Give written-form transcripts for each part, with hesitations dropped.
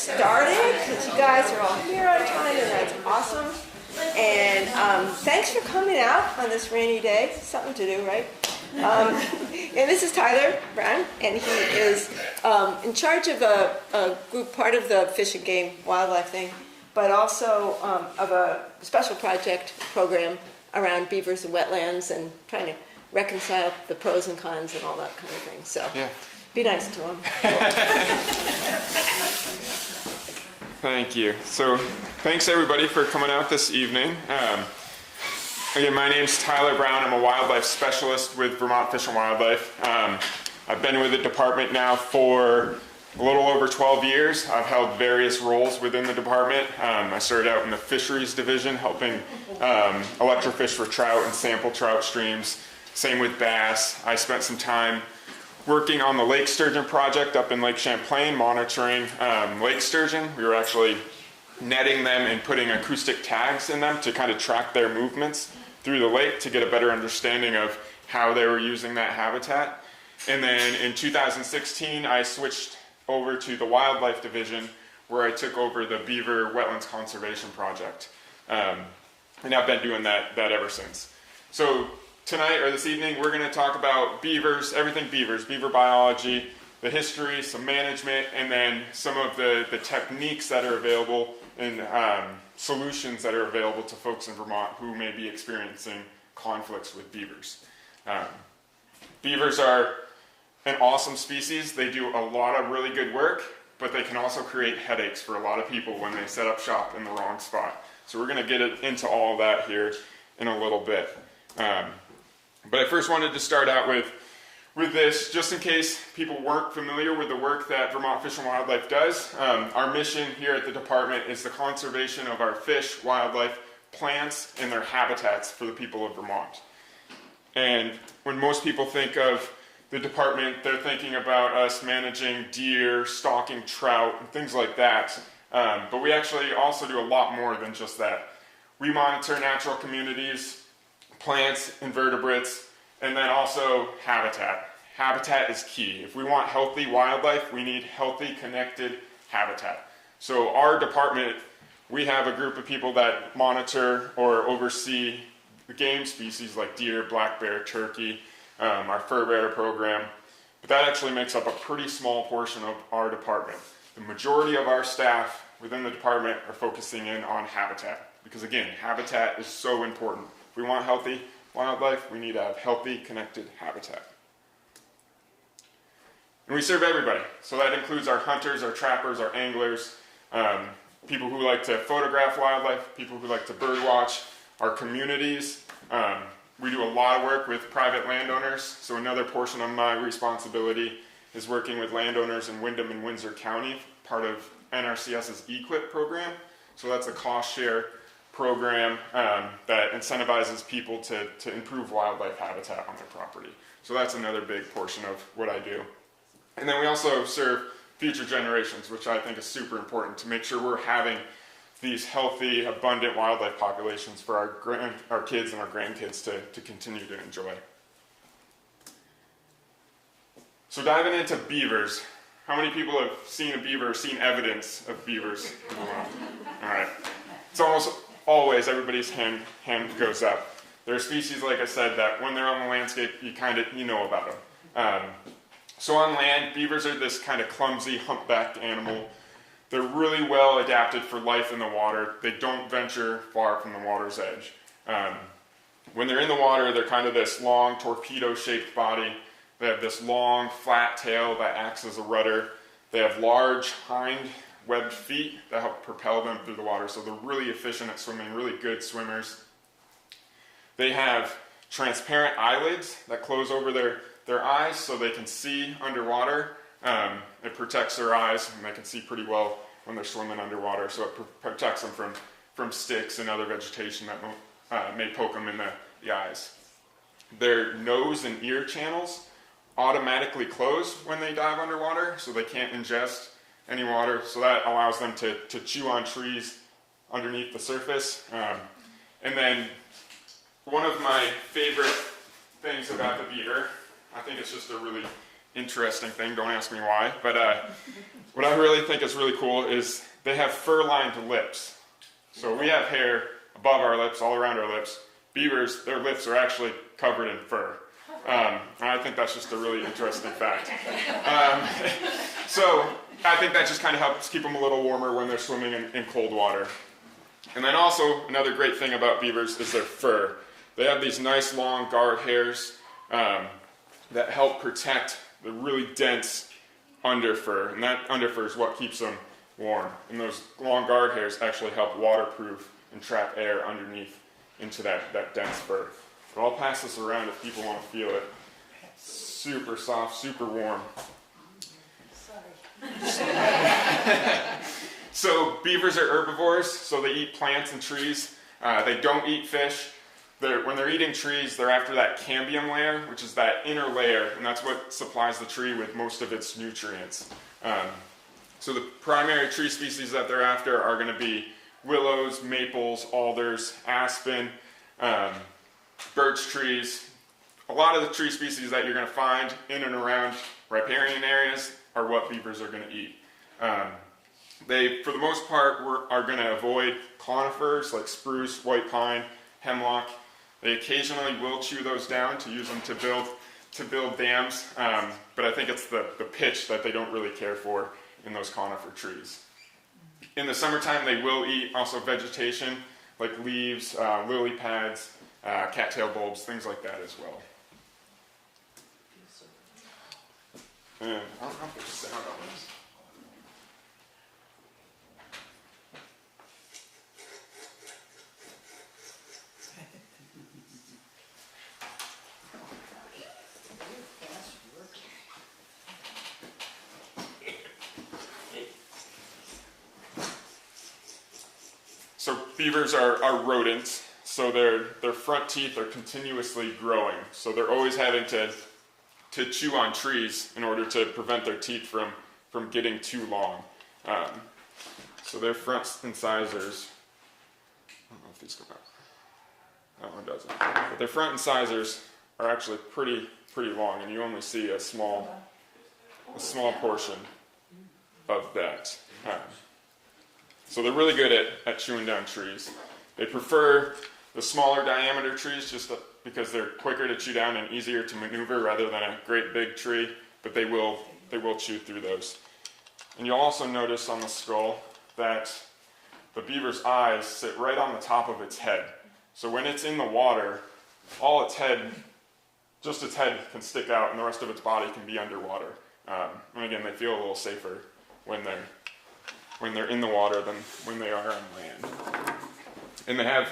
started because you guys are all here on time, and that's awesome. And thanks for coming out on this rainy day. Something to do, right? And this is Tyler Brown, and he is in charge of a group, part of the Fish and Game Wildlife thing, but also of a special project program around beavers and wetlands and trying to reconcile the pros and cons and all that kind of thing. So yeah. Be nice to him. Thank you. So thanks everybody for coming out this evening. Again, my name's Tyler Brown. I'm a wildlife specialist with Vermont Fish and Wildlife. I've been with the department now for a little over 12 years. I've held various roles within the department. I started out in the fisheries division, helping electrofish for trout and sample trout streams. Same with bass. I spent some time working on the lake sturgeon project up in Lake Champlain, monitoring lake sturgeon. We were actually netting them and putting acoustic tags in them to kind of track their movements through the lake to get a better understanding of how they were using that habitat. And then in 2016, I switched over to the wildlife division, where I took over the Beaver Wetlands Conservation Project. And I've been doing that ever since. So tonight, or this evening, we're going to talk about beavers, everything beavers, beaver biology, the history, some management, and then some of the techniques that are available and solutions that are available to folks in Vermont who may be experiencing conflicts with beavers. Beavers are an awesome species. They do a lot of really good work, but they can also create headaches for a lot of people when they set up shop in the wrong spot. So we're going to get into all of that here in a little bit. But I first wanted to start out with this, just in case people weren't familiar with the work that Vermont Fish and Wildlife does. Our mission here at the department is the conservation of our fish, wildlife, plants, and their habitats for the people of Vermont. And when most people think of the department, they're thinking about us managing deer, stalking trout, and things like that. But we actually also do a lot more than just that. We monitor natural communities, plants, invertebrates, and then also habitat. Habitat is key. If we want healthy wildlife, we need healthy, connected habitat. So our department, we have a group of people that monitor or oversee the game species like deer, black bear, turkey, our fur bearer program. But that actually makes up a pretty small portion of our department. The majority of our staff within the department are focusing in on habitat. Because again, habitat is so important. If we want healthy wildlife, we need to have healthy, connected habitat. And we serve everybody. So that includes our hunters, our trappers, our anglers, people who like to photograph wildlife, people who like to bird watch, our communities. We do a lot of work with private landowners. So another portion of my responsibility is working with landowners in Windham and Windsor County, part of NRCS's EQIP program. So that's a cost share program that incentivizes people to improve wildlife habitat on their property. So that's another big portion of what I do. And then we also serve future generations, which I think is super important to make sure we're having these healthy, abundant wildlife populations for our kids and our grandkids to continue to enjoy. So diving into beavers, how many people have seen a beaver, seen evidence of beavers? All right. It's almost always everybody's hand goes up. There are species, like I said, that when they're on the landscape, you know about them. So on land, beavers are this kind of clumsy, humpbacked animal. They're really well adapted for life in the water. They don't venture far from the water's edge. When they're in the water, they're kind of this long, torpedo-shaped body. They have this long, flat tail that acts as a rudder. They have large hind webbed feet that help propel them through the water, so they're really efficient at swimming, really good swimmers. They have transparent eyelids that close over their eyes so they can see underwater. It protects their eyes, and they can see pretty well when they're swimming underwater, so it protects them from sticks and other vegetation that may poke them in the eyes. Their nose and ear channels automatically close when they dive underwater, so they can't ingest any water, so that allows them to chew on trees underneath the surface. And then one of my favorite things about the beaver, I think it's just a really interesting thing. Don't ask me why. But what I really think is really cool is they have fur-lined lips. So we have hair above our lips, all around our lips. Beavers, their lips are actually covered in fur. And I think that's just a really interesting fact. So I think that just kind of helps keep them a little warmer when they're swimming in cold water. And then also, another great thing about beavers is their fur. They have these nice long guard hairs that help protect the really dense underfur. And that underfur is what keeps them warm. And those long guard hairs actually help waterproof and trap air underneath into that dense fur. But I'll pass this around if people want to feel it. Super soft, super warm. So beavers are herbivores, so they eat plants and trees. They don't eat fish. When they're eating trees, they're after that cambium layer, which is that inner layer, and that's what supplies the tree with most of its nutrients. So the primary tree species that they're after are going to be willows, maples, alders, aspen, birch trees. A lot of the tree species that you're going to find in and around riparian areas are what beavers are going to eat. They, for the most part, are going to avoid conifers like spruce, white pine, hemlock. They occasionally will chew those down to use them to build dams, but I think it's the pitch that they don't really care for in those conifer trees. In the summertime, they will eat also vegetation like leaves, lily pads, cattail bulbs, things like that as well. And I don't know if there's sound on this. So beavers are rodents, so their front teeth are continuously growing. So they're always having to chew on trees in order to prevent their teeth from getting too long. So their front incisors, I don't know if these go back. That one doesn't. But their front incisors are actually pretty long, and you only see a small portion of that. So they're really good at chewing down trees. They prefer the smaller diameter trees just because they're quicker to chew down and easier to maneuver rather than a great big tree, but they will chew through those. And you'll also notice on the skull that the beaver's eyes sit right on the top of its head. So when it's in the water, all its head can stick out and the rest of its body can be underwater. And again, they feel a little safer when they're in the water than when they are on land. And they have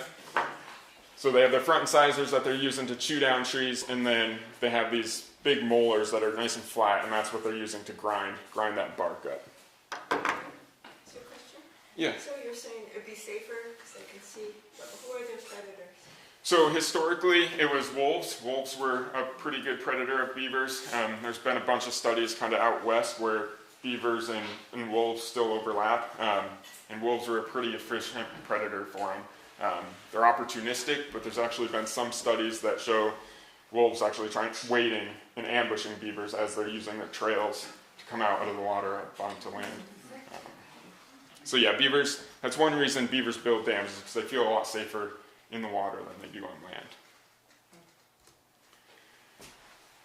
their front incisors that they're using to chew down trees, and then they have these big molars that are nice and flat, and that's what they're using to grind that bark up. So question? Yeah. So you're saying it would be safer because they can see, but who are their predators? So historically, it was wolves. Wolves were a pretty good predator of beavers. There's been a bunch of studies kind of out west where beavers and wolves still overlap, and wolves are a pretty efficient predator for them. They're opportunistic, but there's actually been some studies that show wolves actually waiting and ambushing beavers as they're using their trails to come out of the water onto land. So yeah, beavers, that's one reason beavers build dams, is because they feel a lot safer in the water than they do on land.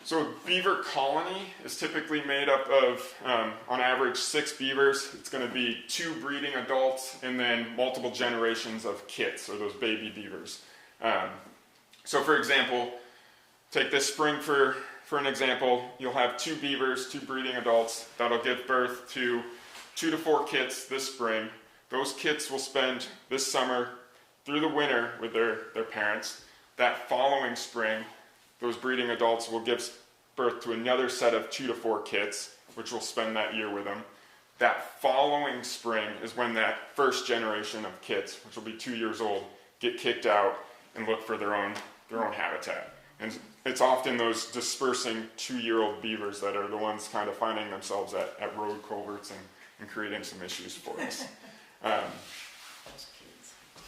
So a beaver colony is typically made up of, on average, 6 beavers. It's going to be 2 breeding adults and then multiple generations of kits, or those baby beavers. So for example, take this spring for an example. You'll have 2 beavers, 2 breeding adults, that'll give birth to 2 to 4 kits this spring. Those kits will spend this summer through the winter with their parents. That following spring, those breeding adults will give birth to another set of 2 to 4 kits, which will spend that year with them. That following spring is when that first generation of kits, which will be 2 years old, get kicked out and look for their own habitat. And it's often those dispersing 2-year-old beavers that are the ones kind of finding themselves at road culverts and creating some issues for us.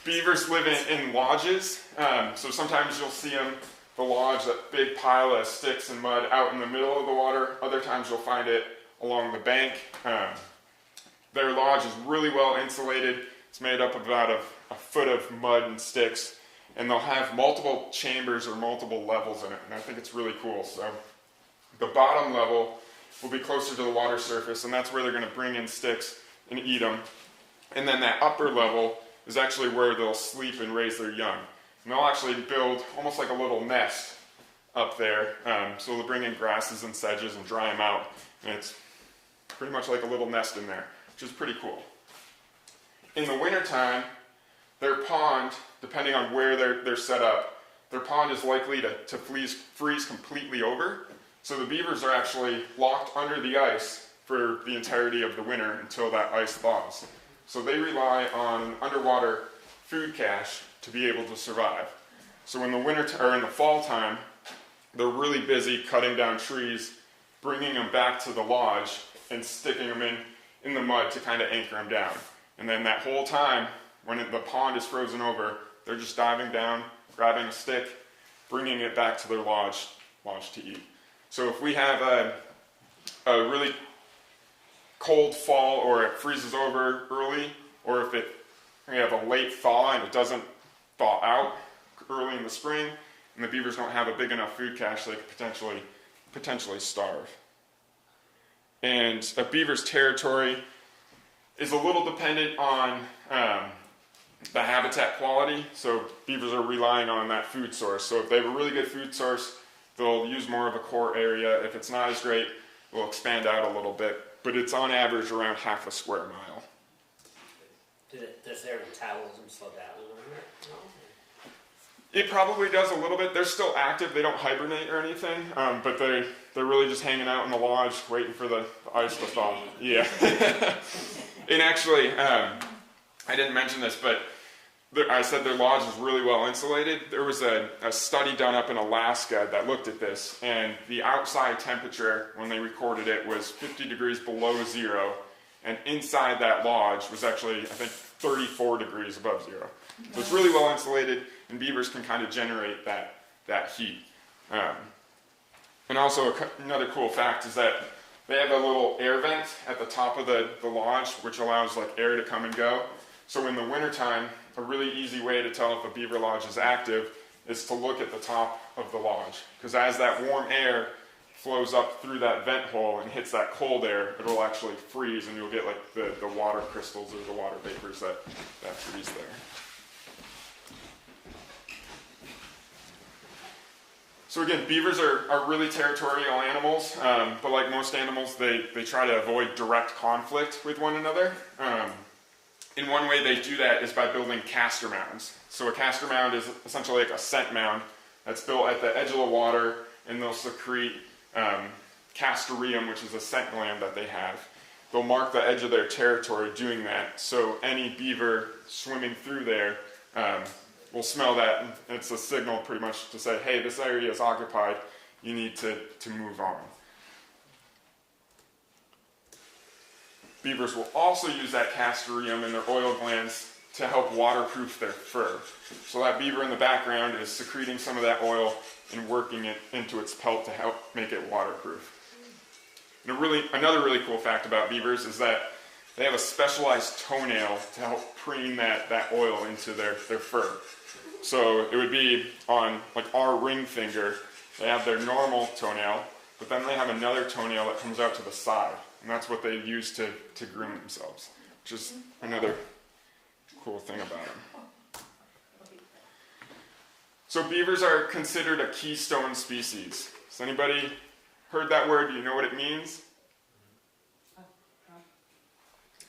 Beavers live in lodges, so sometimes you'll see them the lodge, that big pile of sticks and mud out in the middle of the water. Other times you'll find it along the bank. Their lodge is really well insulated. It's made up of about a foot of mud and sticks, and they'll have multiple chambers or multiple levels in it, and I think it's really cool. So the bottom level will be closer to the water surface, and that's where they're going to bring in sticks and eat them. And then that upper level is actually where they'll sleep and raise their young. And they'll actually build almost like a little nest up there. So they'll bring in grasses and sedges and dry them out. And it's pretty much like a little nest in there, which is pretty cool. In the wintertime, their pond, depending on where they're set up, their pond is likely to freeze completely over. So the beavers are actually locked under the ice for the entirety of the winter until that ice thaws. So they rely on an underwater food cache to be able to survive. So in the in the fall time, they're really busy cutting down trees, bringing them back to the lodge, and sticking them in the mud to kind of anchor them down. And then that whole time, when the pond is frozen over, they're just diving down, grabbing a stick, bringing it back to their lodge to eat. So if we have a really cold fall, or it freezes over early, or if we have a late thaw and it doesn't thaw out early in the spring, and the beavers don't have a big enough food cache, they could potentially starve. And a beaver's territory is a little dependent on the habitat quality. So beavers are relying on that food source. So if they have a really good food source, they'll use more of a core area. If it's not as great, they'll expand out a little bit. But it's on average around half a square mile. Does their metabolism slow down a little bit? No? It probably does a little bit. They're still active. They don't hibernate or anything, but they're really just hanging out in the lodge, waiting for the ice to thaw. Yeah. And actually, I didn't mention this, but I said their lodge is really well insulated. There was a study done up in Alaska that looked at this, and the outside temperature when they recorded it was 50 degrees below zero, and inside that lodge was actually, I think, 34 degrees above zero. So it's really well insulated, and beavers can kind of generate that heat. And also another cool fact is that they have a little air vent at the top of the lodge, which allows like air to come and go. So in the wintertime, a really easy way to tell if a beaver lodge is active is to look at the top of the lodge. Because as that warm air flows up through that vent hole and hits that cold air, it will actually freeze, and you'll get like the water crystals or the water vapors that freeze there. So again, beavers are really territorial animals, but like most animals, they try to avoid direct conflict with one another. In one way they do that is by building castor mounds. So a castor mound is essentially like a scent mound that's built at the edge of the water, and they'll secrete castoreum, which is a scent gland that they have. They'll mark the edge of their territory doing that, so any beaver swimming through there will smell that, and it's a signal pretty much to say, hey, this area is occupied, you need to move on. Beavers will also use that castoreum in their oil glands to help waterproof their fur. So that beaver in the background is secreting some of that oil and working it into its pelt to help make it waterproof. And another really cool fact about beavers is that they have a specialized toenail to help preen that oil into their fur. So it would be on like our ring finger, they have their normal toenail, but then they have another toenail that comes out to the side. And that's what they use to groom themselves, which is another cool thing about them. So beavers are considered a keystone species. Has anybody heard that word? Do you know what it means?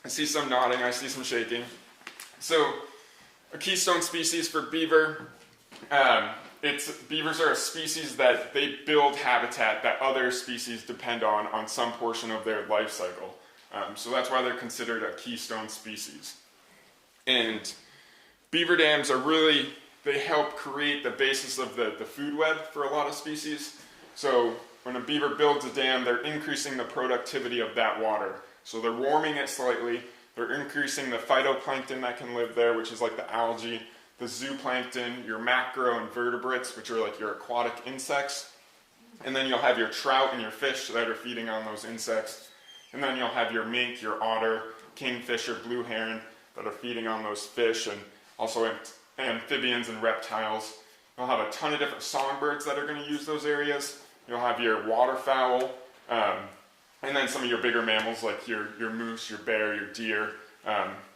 I see some nodding, I see some shaking. So a keystone species for beaver, beavers are a species that they build habitat that other species depend on some portion of their life cycle. So that's why they're considered a keystone species. And beaver dams they help create the basis of the food web for a lot of species. So when a beaver builds a dam, they're increasing the productivity of that water. So they're warming it slightly, they're increasing the phytoplankton that can live there, which is like the algae, the zooplankton, your macroinvertebrates, which are like your aquatic insects. And then you'll have your trout and your fish that are feeding on those insects. And then you'll have your mink, your otter, kingfisher, blue heron that are feeding on those fish, and also amphibians and reptiles. You'll have a ton of different songbirds that are going to use those areas. You'll have your waterfowl, and then some of your bigger mammals like your moose, your bear, your deer,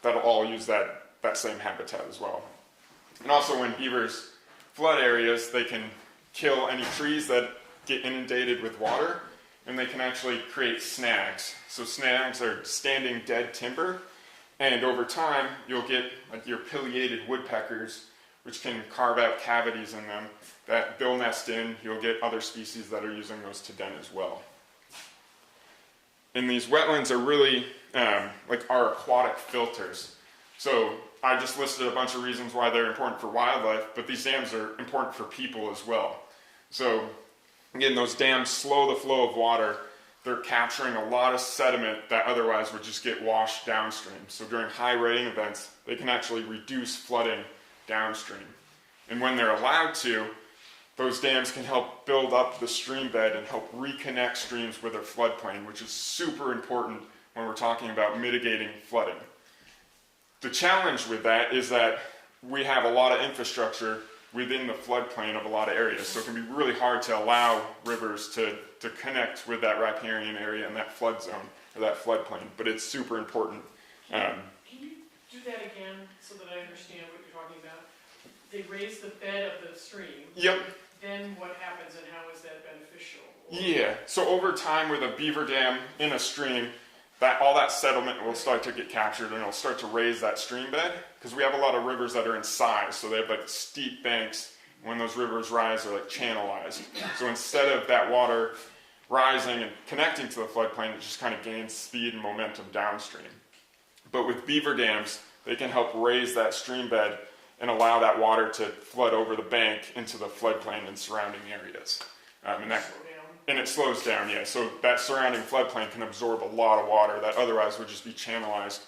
that'll all use that same habitat as well. And also when beavers flood areas, they can kill any trees that get inundated with water, and they can actually create snags. So snags are standing dead timber, and over time you'll get like your pileated woodpeckers, which can carve out cavities in them that they'll nest in. You'll get other species that are using those to den as well. And these wetlands are really like our aquatic filters. So I just listed a bunch of reasons why they're important for wildlife, but these dams are important for people as well. So again, those dams slow the flow of water. They're capturing a lot of sediment that otherwise would just get washed downstream. So during high rain events, they can actually reduce flooding downstream. And when they're allowed to, those dams can help build up the stream bed and help reconnect streams with their floodplain, which is super important when we're talking about mitigating flooding. The challenge with that is that we have a lot of infrastructure within the floodplain of a lot of areas, so it can be really hard to allow rivers to connect with that riparian area and that flood zone, or that floodplain, but it's super important. Can you do that again so that I understand what you're talking about? They raise the bed of the stream. Yep. Then what happens and how is that beneficial? Yeah, so over time with a beaver dam in a stream, all that settlement will start to get captured and it'll start to raise that stream bed, because we have a lot of rivers that are in size, so they have like steep banks. When those rivers rise, they're like channelized. So instead of that water rising and connecting to the floodplain, it just kind of gains speed and momentum downstream. But with beaver dams, they can help raise that stream bed and allow that water to flood over the bank into the floodplain and surrounding areas. And it slows down, yeah. So that surrounding floodplain can absorb a lot of water that otherwise would just be channelized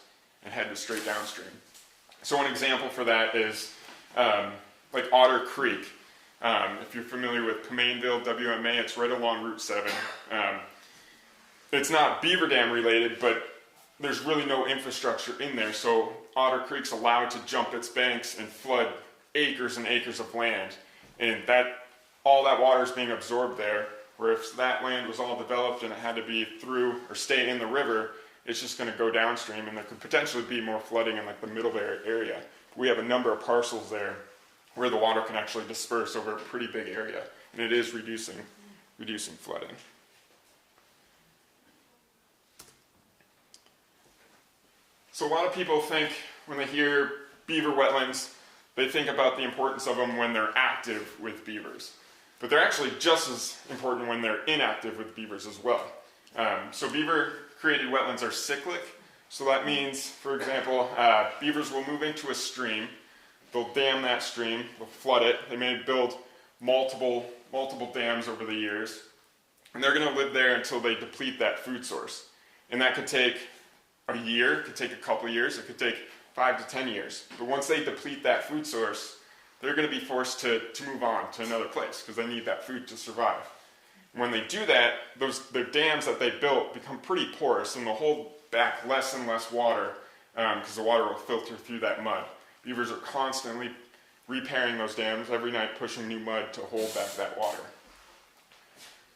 and headed straight downstream. So an example for that is like Otter Creek. If you're familiar with Pomainville, WMA, it's right along Route 7. It's not beaver dam related, but there's really no infrastructure in there, so Otter Creek's allowed to jump its banks and flood acres and acres of land. And all that water is being absorbed there, where if that land was all developed and it had to be through or stay in the river, it's just going to go downstream, and there could potentially be more flooding in like the middle area. We have a number of parcels there where the water can actually disperse over a pretty big area, and it is reducing flooding. So a lot of people think when they hear beaver wetlands, they think about the importance of them when they're active with beavers. But they're actually just as important when they're inactive with beavers as well. So beaver-created wetlands are cyclic. So that means, for example, beavers will move into a stream. They'll dam that stream, they'll flood it. They may build multiple dams over the years. And they're going to live there until they deplete that food source. And that could take a year, it could take a couple of years, it could take 5 to 10 years. But once they deplete that food source, they're going to be forced to move on to another place because they need that food to survive. When they do that, their dams that they built become pretty porous and they'll hold back less and less water because the water will filter through that mud. Beavers are constantly repairing those dams every night, pushing new mud to hold back that water.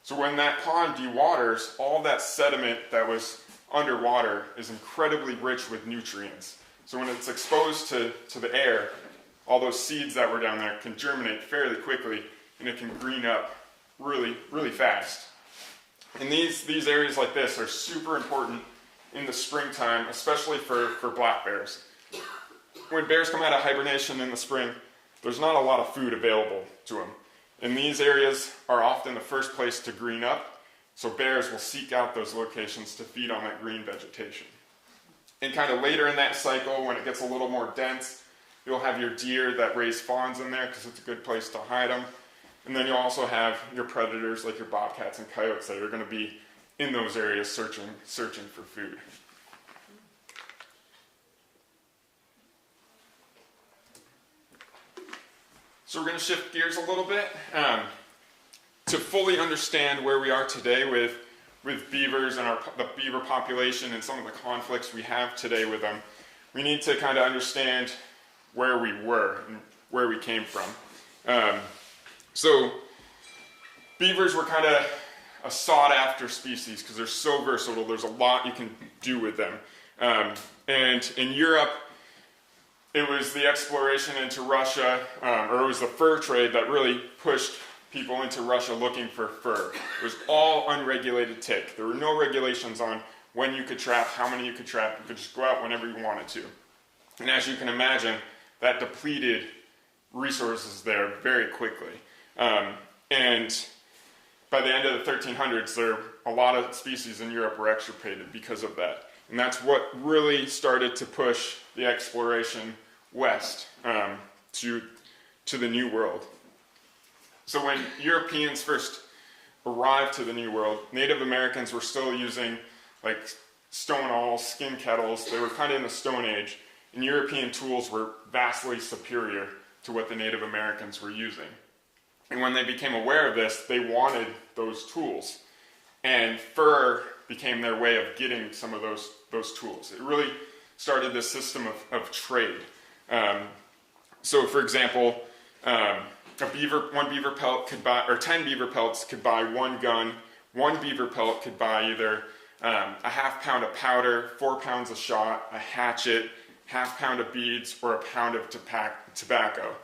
So when that pond dewaters, all that sediment that was underwater is incredibly rich with nutrients. So when it's exposed to the air, all those seeds that were down there can germinate fairly quickly, and it can green up really, really fast. And these areas like this are super important in the springtime, especially for black bears. When bears come out of hibernation in the spring, there's not a lot of food available to them. And these areas are often the first place to green up, so bears will seek out those locations to feed on that green vegetation. And kind of later in that cycle, when it gets a little more dense, you'll have your deer that raise fawns in there because it's a good place to hide them. And then you'll also have your predators like your bobcats and coyotes that are going to be in those areas searching for food. So we're going to shift gears a little bit to fully understand where we are today with beavers and the beaver population and some of the conflicts we have today with them. We need to kind of understand where we were and where we came from. So beavers were kind of a sought-after species because they're so versatile. There's a lot you can do with them. And in Europe, it was the exploration into Russia, or it was the fur trade that really pushed people into Russia looking for fur. It was all unregulated take. There were no regulations on when you could trap, how many you could trap. You could just go out whenever you wanted to. And as you can imagine, that depleted resources there very quickly. And by the end of the 1300s, a lot of species in Europe were extirpated because of that. And that's what really started to push the exploration west to the New World. So when Europeans first arrived to the New World, Native Americans were still using like stone awls, skin kettles. They were kind of in the Stone Age, and European tools were vastly superior to what the Native Americans were using. And when they became aware of this, they wanted those tools. And fur became their way of getting some of those tools. It really started this system of trade. So for example, one beaver pelt could buy, or 10 beaver pelts could buy one gun. One beaver pelt could buy either a half pound of powder, 4 pounds of shot, a hatchet, half pound of beads, or a pound of tobacco.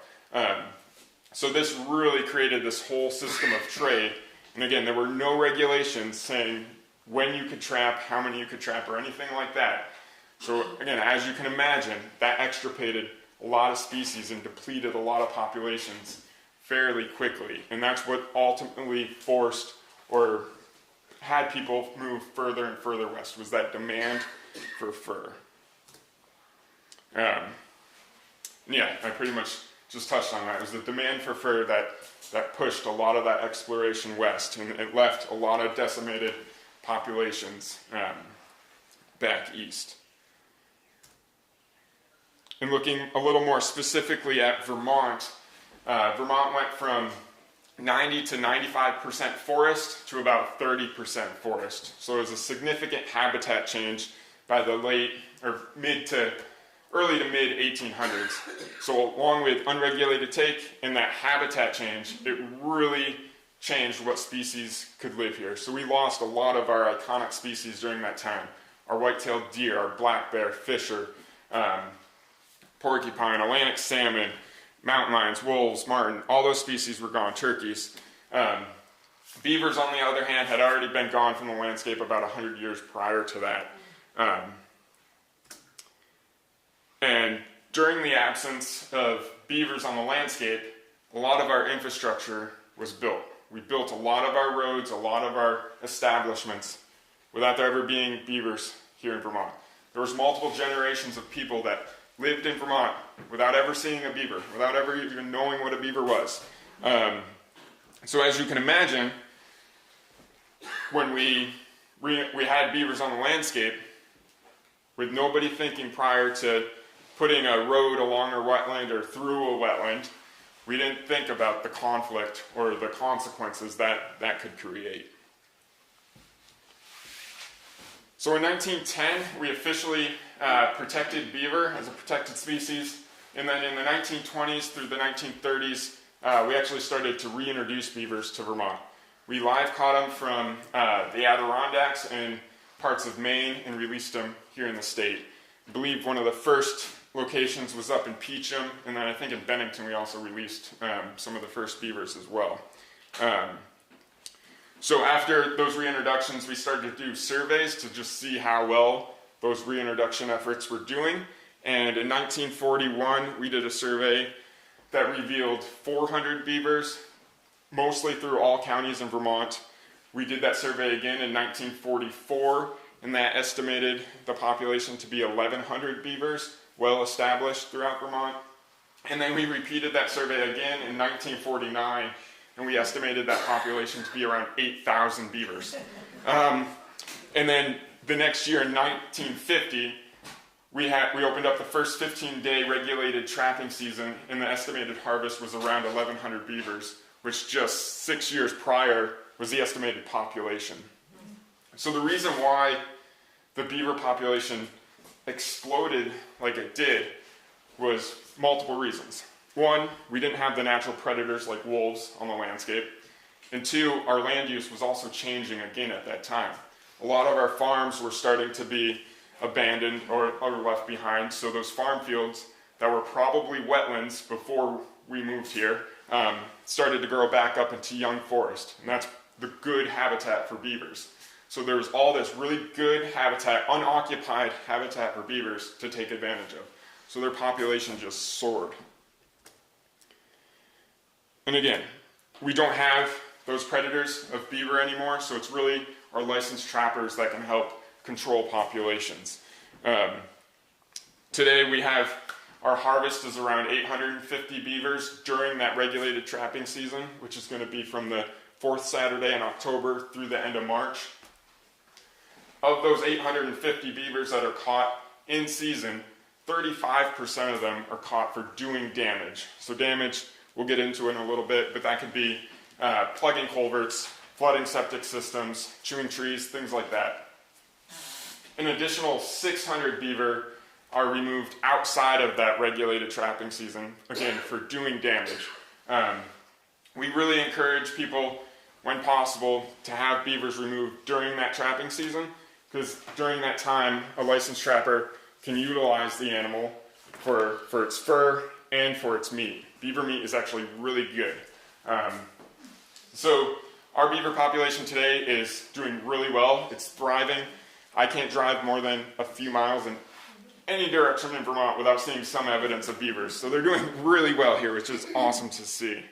So this really created this whole system of trade. And again, there were no regulations saying when you could trap, how many you could trap, or anything like that. So again, as you can imagine, that extirpated a lot of species and depleted a lot of populations fairly quickly. And that's what ultimately forced or had people move further and further west, was that demand for fur. Yeah, I pretty much just touched on that. It was the demand for fur that pushed a lot of that exploration west, and it left a lot of decimated populations back east. And looking a little more specifically at Vermont, Vermont went from 90 to 95% forest to about 30% forest. So it was a significant habitat change by the early to mid 1800s. So along with unregulated take and that habitat change, it really changed what species could live here. So we lost a lot of our iconic species during that time. Our white-tailed deer, our black bear, fisher, porcupine, Atlantic salmon, mountain lions, wolves, marten, all those species were gone, turkeys. Beavers, on the other hand, had already been gone from the landscape about 100 years prior to that. And during the absence of beavers on the landscape, a lot of our infrastructure was built. We built a lot of our roads, a lot of our establishments, without there ever being beavers here in Vermont. There was multiple generations of people that lived in Vermont without ever seeing a beaver, without ever even knowing what a beaver was. So as you can imagine, when we had beavers on the landscape, with nobody thinking prior to putting a road along a wetland or through a wetland, we didn't think about the conflict or the consequences that could create. So in 1910, we officially protected beaver as a protected species, and then in the 1920s through the 1930s, we actually started to reintroduce beavers to Vermont. We live caught them from the Adirondacks and parts of Maine and released them here in the state. I believe one of the first locations was up in Peacham, and then I think in Bennington we also released some of the first beavers as well. So after those reintroductions, we started to do surveys to just see how well those reintroduction efforts were doing. And in 1941, we did a survey that revealed 400 beavers, mostly through all counties in Vermont. We did that survey again in 1944, and that estimated the population to be 1,100 beavers, well established throughout Vermont. And then we repeated that survey again in 1949, and we estimated that population to be around 8,000 beavers. And then the next year in 1950, we opened up the first 15-day regulated trapping season, and the estimated harvest was around 1,100 beavers, which just 6 years prior was the estimated population. So the reason why the beaver population exploded like it did was multiple reasons. One, we didn't have the natural predators like wolves on the landscape. And two, our land use was also changing again at that time. A lot of our farms were starting to be abandoned or left behind, so those farm fields that were probably wetlands before we moved here started to grow back up into young forest, and that's the good habitat for beavers. So there was all this really good habitat, unoccupied habitat for beavers to take advantage of. So their population just soared. And again, we don't have those predators of beaver anymore, so it's really our licensed trappers that can help control populations. Today we have, our harvest is around 850 beavers during that regulated trapping season, which is going to be from the 4th Saturday in October through the end of March. Of those 850 beavers that are caught in season, 35% of them are caught for doing damage. So damage, we'll get into in a little bit, but that could be plugging culverts, flooding septic systems, chewing trees, things like that. An additional 600 beaver are removed outside of that regulated trapping season, again, for doing damage. We really encourage people, when possible, to have beavers removed during that trapping season, because during that time, a licensed trapper can utilize the animal for its fur and for its meat. Beaver meat is actually really good. So our beaver population today is doing really well. It's thriving. I can't drive more than a few miles in any direction in Vermont without seeing some evidence of beavers. So they're doing really well here, which is awesome to see.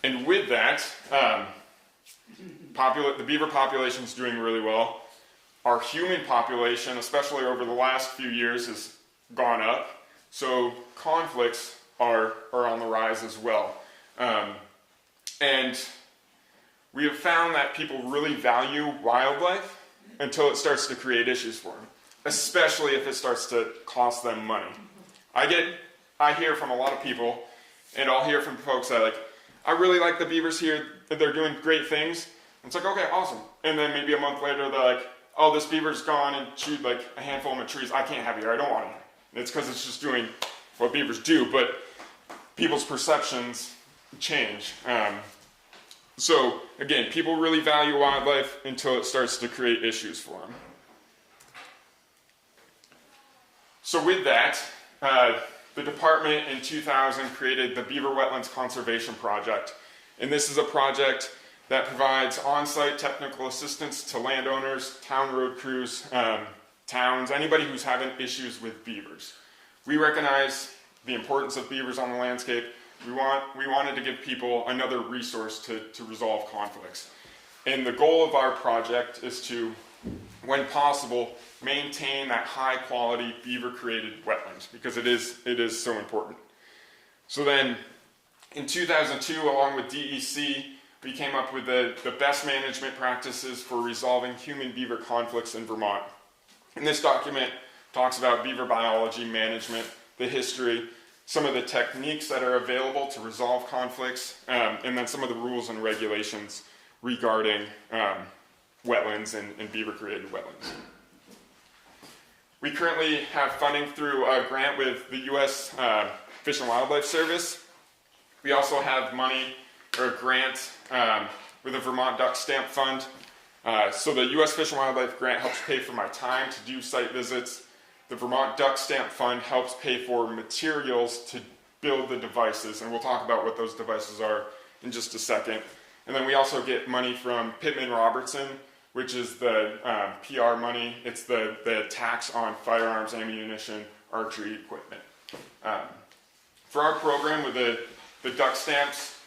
And with that, the beaver population is doing really well. Our human population, especially over the last few years, has gone up. So conflicts are on the rise as well. And we have found that people really value wildlife until it starts to create issues for them, especially if it starts to cost them money. I hear from a lot of people, and I'll hear from folks that I really like the beavers here, they're doing great things. It's like, okay, awesome. And then maybe a month later, they're like, oh, this beaver's gone and chewed like a handful of my trees. I can't have it here. I don't want it. And it's because it's just doing what beavers do, but people's perceptions change. So again, people really value wildlife until it starts to create issues for them. So with that, the department in 2000 created the Beaver Wetlands Conservation Project. And this is a project that provides on-site technical assistance to landowners, town road crews, towns, anybody who's having issues with beavers. We recognize the importance of beavers on the landscape. We wanted to give people another resource to resolve conflicts. And the goal of our project is to, when possible, maintain that high-quality beaver-created wetlands, because it is so important. So then, in 2002, along with DEC, we came up with the best management practices for resolving human-beaver conflicts in Vermont. And this document talks about beaver biology management, the history, some of the techniques that are available to resolve conflicts, and then some of the rules and regulations regarding wetlands and beaver-created wetlands. We currently have funding through a grant with the U.S. Fish and Wildlife Service. We also have money or a grant with the Vermont Duck Stamp Fund. So the U.S. Fish and Wildlife grant helps pay for my time to do site visits. The Vermont Duck Stamp Fund helps pay for materials to build the devices, and we'll talk about what those devices are in just a second. And then we also get money from Pittman Robertson, which is the PR money. It's the tax on firearms, ammunition, archery equipment. For our program with the duck stamps,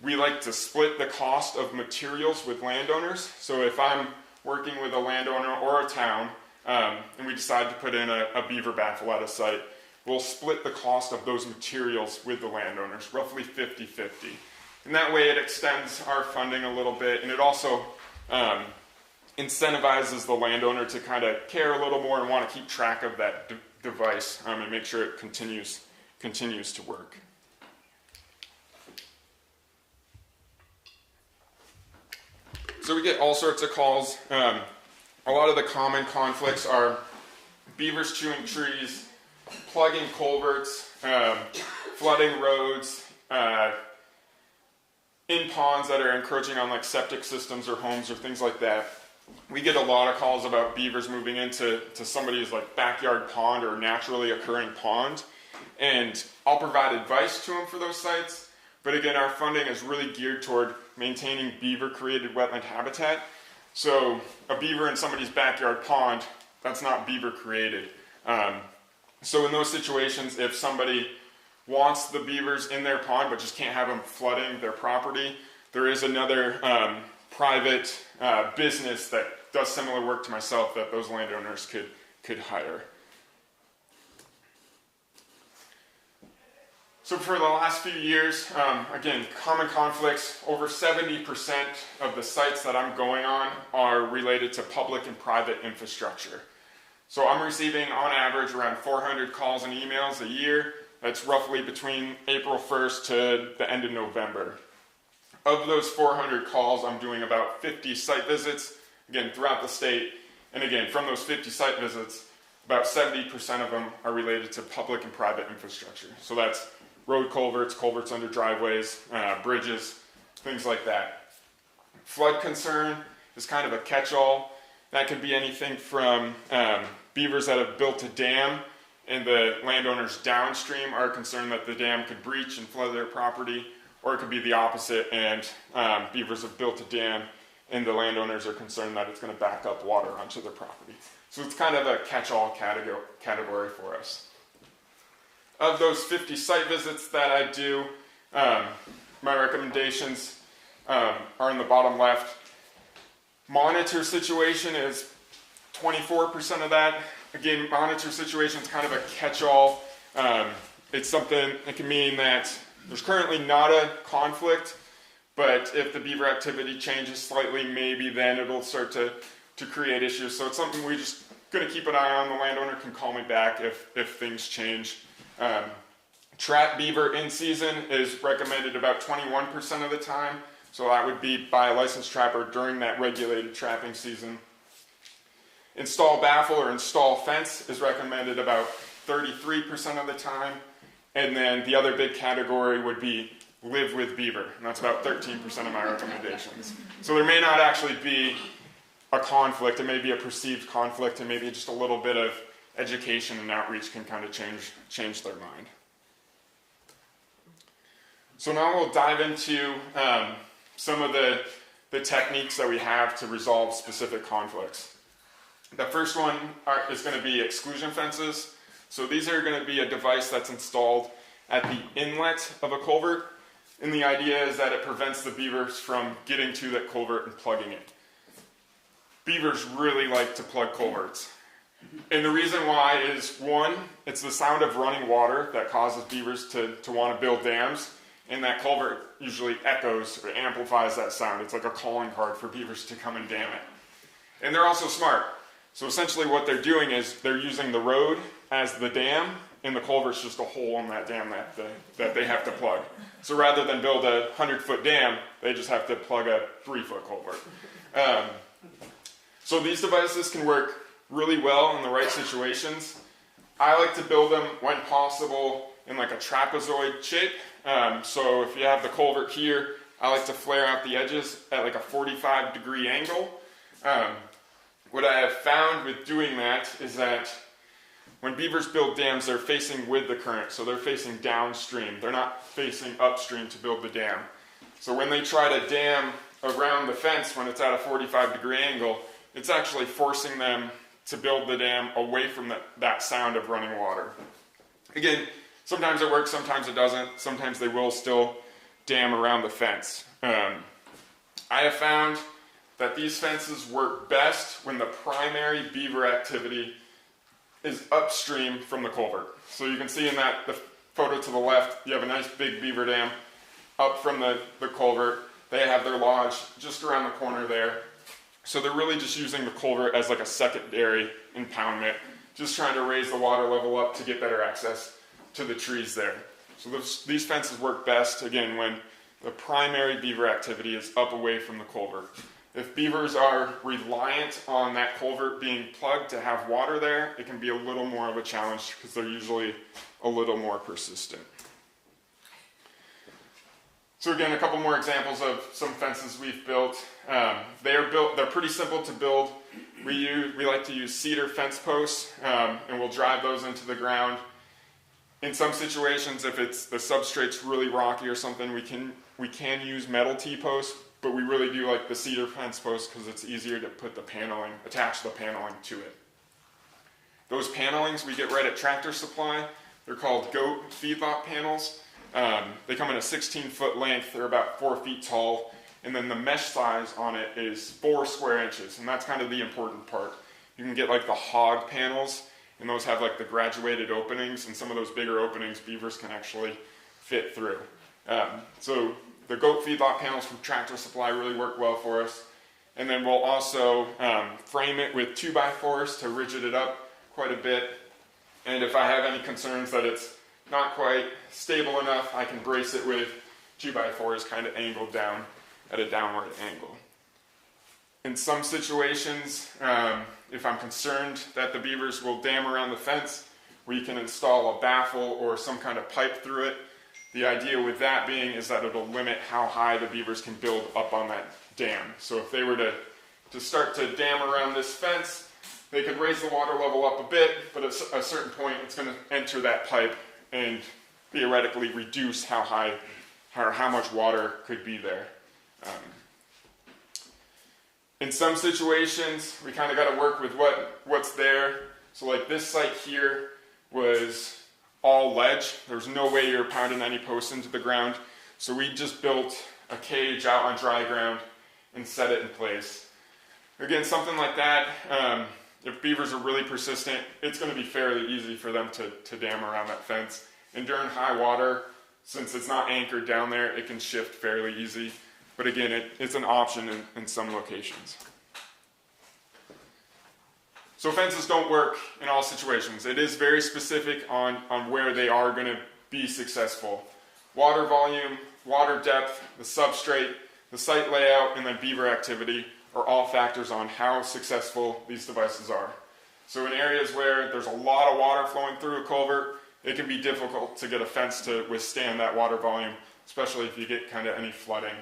we like to split the cost of materials with landowners. So if I'm working with a landowner or a town, and we decide to put in a beaver baffle at a site, we'll split the cost of those materials with the landowners, roughly 50-50. And that way it extends our funding a little bit, and it also incentivizes the landowner to kind of care a little more and want to keep track of that device and make sure it continues to work. So we get all sorts of calls. A lot of the common conflicts are beavers chewing trees, plugging culverts, flooding roads, in ponds that are encroaching on like septic systems or homes or things like that. We get a lot of calls about beavers moving into somebody's like backyard pond or naturally occurring pond, and I'll provide advice to them for those sites. But again, our funding is really geared toward maintaining beaver-created wetland habitat. So a beaver in somebody's backyard pond, that's not beaver-created. So in those situations, if somebody wants the beavers in their pond but just can't have them flooding their property, there is another private business that does similar work to myself that those landowners could hire. So for the last few years, again, common conflicts, over 70% of the sites that I'm going on are related to public and private infrastructure. So I'm receiving, on average, around 400 calls and emails a year. That's roughly between April 1st to the end of November. Of those 400 calls, I'm doing about 50 site visits, again, throughout the state. And again, from those 50 site visits, about 70% of them are related to public and private infrastructure. So that's road culverts, culverts under driveways, bridges, things like that. Flood concern is kind of a catch-all. That could be anything from beavers that have built a dam and the landowners downstream are concerned that the dam could breach and flood their property, or it could be the opposite and beavers have built a dam and the landowners are concerned that it's going to back up water onto their property. So it's kind of a catch-all category for us. Of those 50 site visits that I do, my recommendations are in the bottom left. Monitor situation is 24% of that. Again, monitor situation is kind of a catch-all. It's something that can mean that there's currently not a conflict, but if the beaver activity changes slightly, maybe then it'll start to create issues. So it's something we just going to keep an eye on. The landowner can call me back if things change. Trap beaver in season is recommended about 21% of the time. So that would be by a licensed trapper during that regulated trapping season. Install baffle or install fence is recommended about 33% of the time. And then the other big category would be live with beaver. And that's about 13% of my recommendations. So there may not actually be a conflict. It may be a perceived conflict, and maybe just a little bit of education and outreach can kind of change their mind. So now we'll dive into some of the techniques that we have to resolve specific conflicts. The first one is going to be exclusion fences. So these are going to be a device that's installed at the inlet of a culvert, and the idea is that it prevents the beavers from getting to that culvert and plugging it. Beavers really like to plug culverts. And the reason why is, one, it's the sound of running water that causes beavers to want to build dams, and that culvert usually echoes or amplifies that sound. It's like a calling card for beavers to come and dam it. And they're also smart. So essentially what they're doing is they're using the road as the dam, and the culvert's just a hole in that dam that they have to plug. So rather than build a 100-foot dam, they just have to plug a 3-foot culvert. So these devices can work really well in the right situations. I like to build them, when possible, in like a trapezoid shape. So if you have the culvert here, I like to flare out the edges at like a 45-degree angle. What I have found with doing that is that when beavers build dams, they're facing with the current, so they're facing downstream. They're not facing upstream to build the dam. So when they try to dam around the fence when it's at a 45-degree angle, it's actually forcing them to build the dam away from that sound of running water. Again, sometimes it works, sometimes it doesn't. Sometimes they will still dam around the fence. I have found that these fences work best when the primary beaver activity is upstream from the culvert. So you can see in the photo to the left, you have a nice big beaver dam up from the culvert. They have their lodge just around the corner there. So they're really just using the culvert as like a secondary impoundment, just trying to raise the water level up to get better access to the trees there. So these fences work best, again, when the primary beaver activity is up away from the culvert. If beavers are reliant on that culvert being plugged to have water there, it can be a little more of a challenge because they're usually a little more persistent. So again, a couple more examples of some fences we've built. They're pretty simple to build. We like to use cedar fence posts, and we'll drive those into the ground. In some situations, if the substrate's really rocky or something, we can use metal T-posts, but we really do like the cedar fence post because it's easier to put attach the paneling to it. Those panelings we get right at Tractor Supply. They're called goat feedlot panels. They come in a 16-foot length. They're about 4 feet tall, and then the mesh size on it is 4 square inches, and that's kind of the important part. You can get like the hog panels, and those have like the graduated openings, and some of those bigger openings beavers can actually fit through. So the goat feedlot panels from Tractor Supply really work well for us. And then we'll also frame it with 2x4s to rigid it up quite a bit. And if I have any concerns that it's not quite stable enough, I can brace it with 2x4s kind of angled down at a downward angle. In some situations, if I'm concerned that the beavers will dam around the fence, we can install a baffle or some kind of pipe through it. The idea with that being is that it'll limit how high the beavers can build up on that dam. So if they were to start to dam around this fence, they could raise the water level up a bit, but at a certain point it's going to enter that pipe and theoretically reduce how high or how much water could be there. In some situations, we kind of got to work with what's there. So like this site here was all ledge. There was no way you were pounding any posts into the ground. So we just built a cage out on dry ground and set it in place. Again, something like that, if beavers are really persistent, it's going to be fairly easy for them to dam around that fence. And during high water, since it's not anchored down there, it can shift fairly easy. But again, it's an option in some locations. So fences don't work in all situations. It is very specific on where they are going to be successful. Water volume, water depth, the substrate, the site layout, and then beaver activity are all factors on how successful these devices are. So in areas where there's a lot of water flowing through a culvert, it can be difficult to get a fence to withstand that water volume, especially if you get kind of any flooding.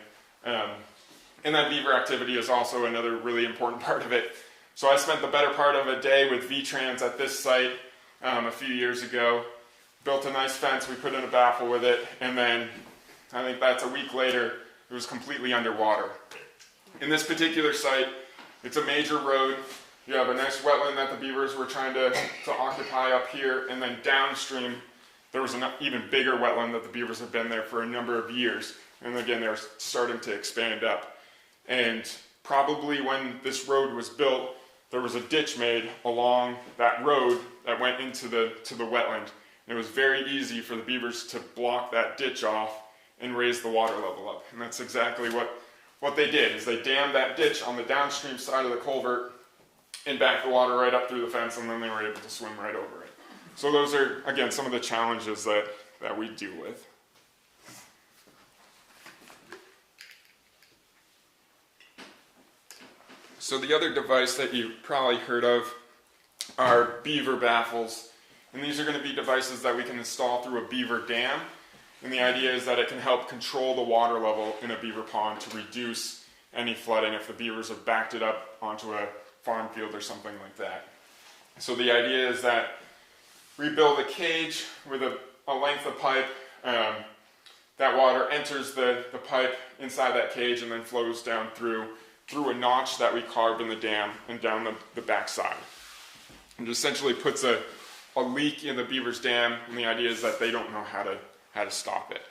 And then beaver activity is also another really important part of it. So I spent the better part of a day with V-Trans at this site a few years ago. Built a nice fence, we put in a baffle with it, and then I think that's a week later, it was completely underwater. In this particular site, it's a major road. You have a nice wetland that the beavers were trying to occupy up here, and then downstream, there was an even bigger wetland that the beavers have been there for a number of years. And again, they're starting to expand up. And probably when this road was built, there was a ditch made along that road that went into the wetland. And it was very easy for the beavers to block that ditch off and raise the water level up. And that's exactly what they did, is they dammed that ditch on the downstream side of the culvert and backed the water right up through the fence, and then they were able to swim right over it. So those are, again, some of the challenges that we deal with. So the other device that you've probably heard of are beaver baffles. And these are going to be devices that we can install through a beaver dam. And the idea is that it can help control the water level in a beaver pond to reduce any flooding if the beavers have backed it up onto a farm field or something like that. So the idea is that we build a cage with a length of pipe. That water enters the pipe inside that cage and then flows down through a notch that we carved in the dam and down the backside. And it essentially puts a leak in the beaver's dam, and the idea is that they don't know how to stop it.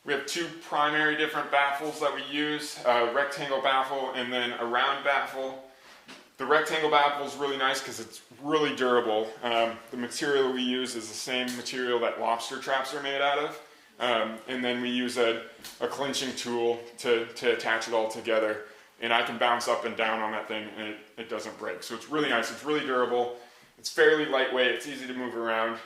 We have two primary different baffles that we use, a rectangle baffle and then a round baffle. The rectangle baffle is really nice because it's really durable. The material we use is the same material that lobster traps are made out of. And then we use a clinching tool to attach it all together. and I can bounce up and down on that thing and it doesn't break. So it's really nice, it's really durable, it's fairly lightweight, it's easy to move around.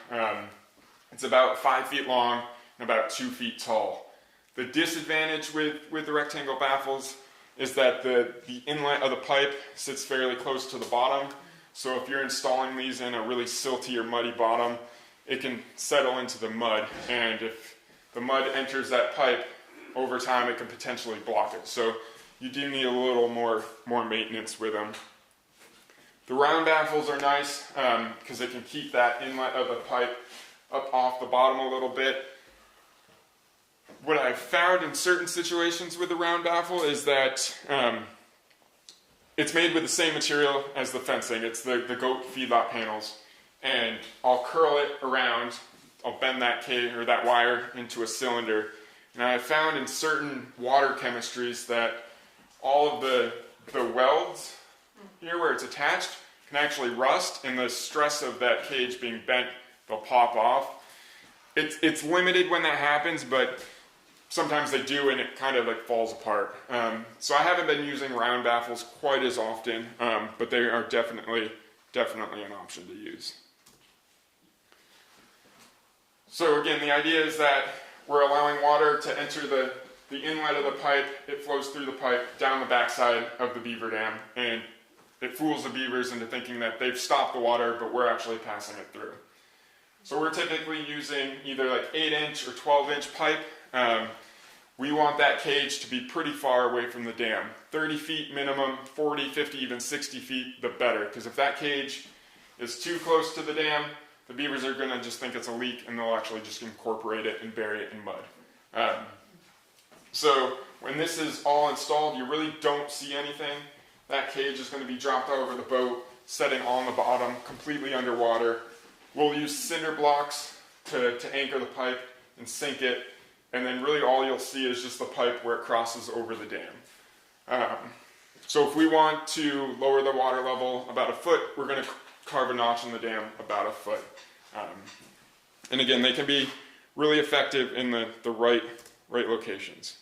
It's about 5 feet long and about 2 feet tall. The disadvantage with the rectangle baffles is that the inlet of the pipe sits fairly close to the bottom. So if you're installing these in a really silty or muddy bottom, it can settle into the mud. And if the mud enters that pipe, over time it can potentially block it. So you do need a little more maintenance with them. The round baffles are nice because they can keep that inlet of the pipe up off the bottom a little bit. What I've found in certain situations with the round baffle is that it's made with the same material as the fencing. It's the goat feedlot panels. And I'll curl it around, I'll bend that cable or that wire into a cylinder. And I found in certain water chemistries that all of the welds here where it's attached can actually rust, and the stress of that cage being bent, they'll pop off. It's limited when that happens, but sometimes they do and it kind of like falls apart. So I haven't been using round baffles quite as often, but they are definitely an option to use. So again, the idea is that we're allowing water to enter the inlet of the pipe. It flows through the pipe down the backside of the beaver dam, and it fools the beavers into thinking that they've stopped the water, but we're actually passing it through. So we're typically using either like 8-inch or 12-inch pipe. We want that cage to be pretty far away from the dam. 30 feet minimum, 40, 50, even 60 feet, the better. Because if that cage is too close to the dam, the beavers are going to just think it's a leak and they'll actually just incorporate it and bury it in mud. So when this is all installed, you really don't see anything. That cage is going to be dropped over the boat, setting on the bottom, completely underwater. We'll use cinder blocks to anchor the pipe and sink it, and then really all you'll see is just the pipe where it crosses over the dam. So if we want to lower the water level about a foot, we're going to carve a notch in the dam about a foot. And again, they can be really effective in the right locations.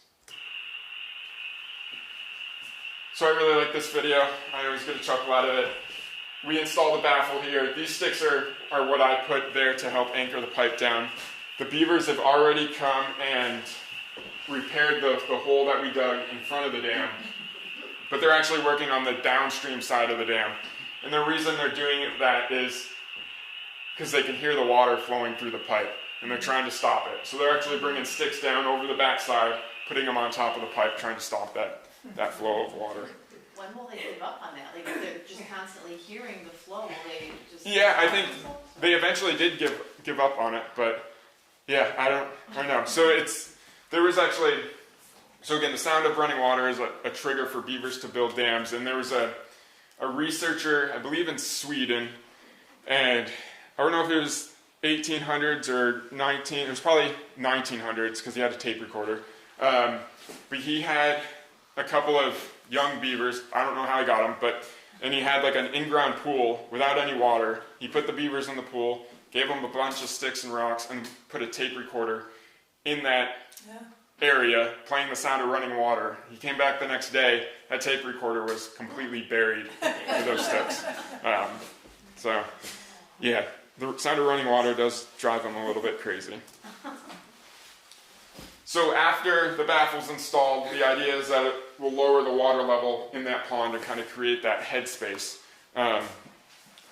So I really like this video. I always get a chuckle out of it. We installed the baffle here. These sticks are what I put there to help anchor the pipe down. The beavers have already come and repaired the hole that we dug in front of the dam, but they're actually working on the downstream side of the dam. And the reason they're doing that is because they can hear the water flowing through the pipe, and they're trying to stop it. So they're actually bringing sticks down over the backside, putting them on top of the pipe, trying to stop that flow of water. When will they give up on that? Like, if they're just constantly hearing the flow, will they just... Yeah, I think they eventually did give up on it, but yeah, I don't know. So again, the sound of running water is a trigger for beavers to build dams, and there was a researcher, I believe in Sweden, and I don't know if it was 1800s or it was probably 1900s because he had a tape recorder, but he had a couple of young beavers, I don't know how he got them, and he had like an in-ground pool without any water. He put the beavers in the pool, gave them a bunch of sticks and rocks, and put a tape recorder in that area, playing the sound of running water. He came back the next day, that tape recorder was completely buried with those sticks. So, yeah, the sound of running water does drive them a little bit crazy. So after the baffle's installed, the idea is that it will lower the water level in that pond to kind of create that headspace.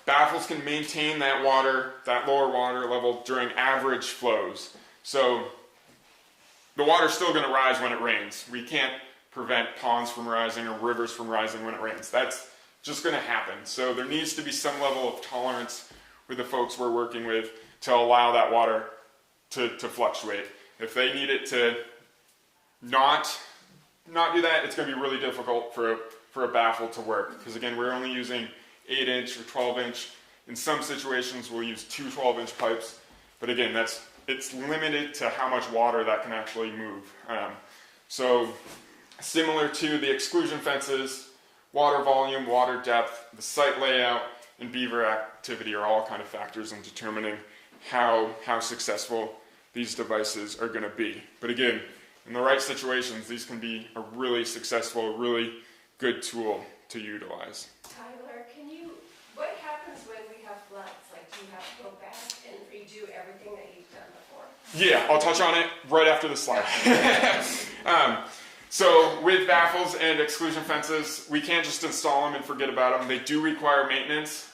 Baffles can maintain that lower water level during average flows. So the water's still going to rise when it rains. We can't prevent ponds from rising or rivers from rising when it rains. That's just going to happen. So there needs to be some level of tolerance with the folks we're working with to allow that water to fluctuate. If they need it to not do that, it's going to be really difficult for a baffle to work. Because again, we're only using 8-inch or 12-inch. In some situations, we'll use 2 12-inch pipes. But again, it's limited to how much water that can actually move. So similar to the exclusion fences, water volume, water depth, the site layout, and beaver activity are all kind of factors in determining how successful these devices are going to be. But again, in the right situations, these can be a really successful, really good tool to utilize. Tyler, what happens when we have floods? Like, do you have to go back and redo everything that you've done before? Yeah, I'll touch on it right after the slide. So with baffles and exclusion fences, we can't just install them and forget about them. They do require maintenance.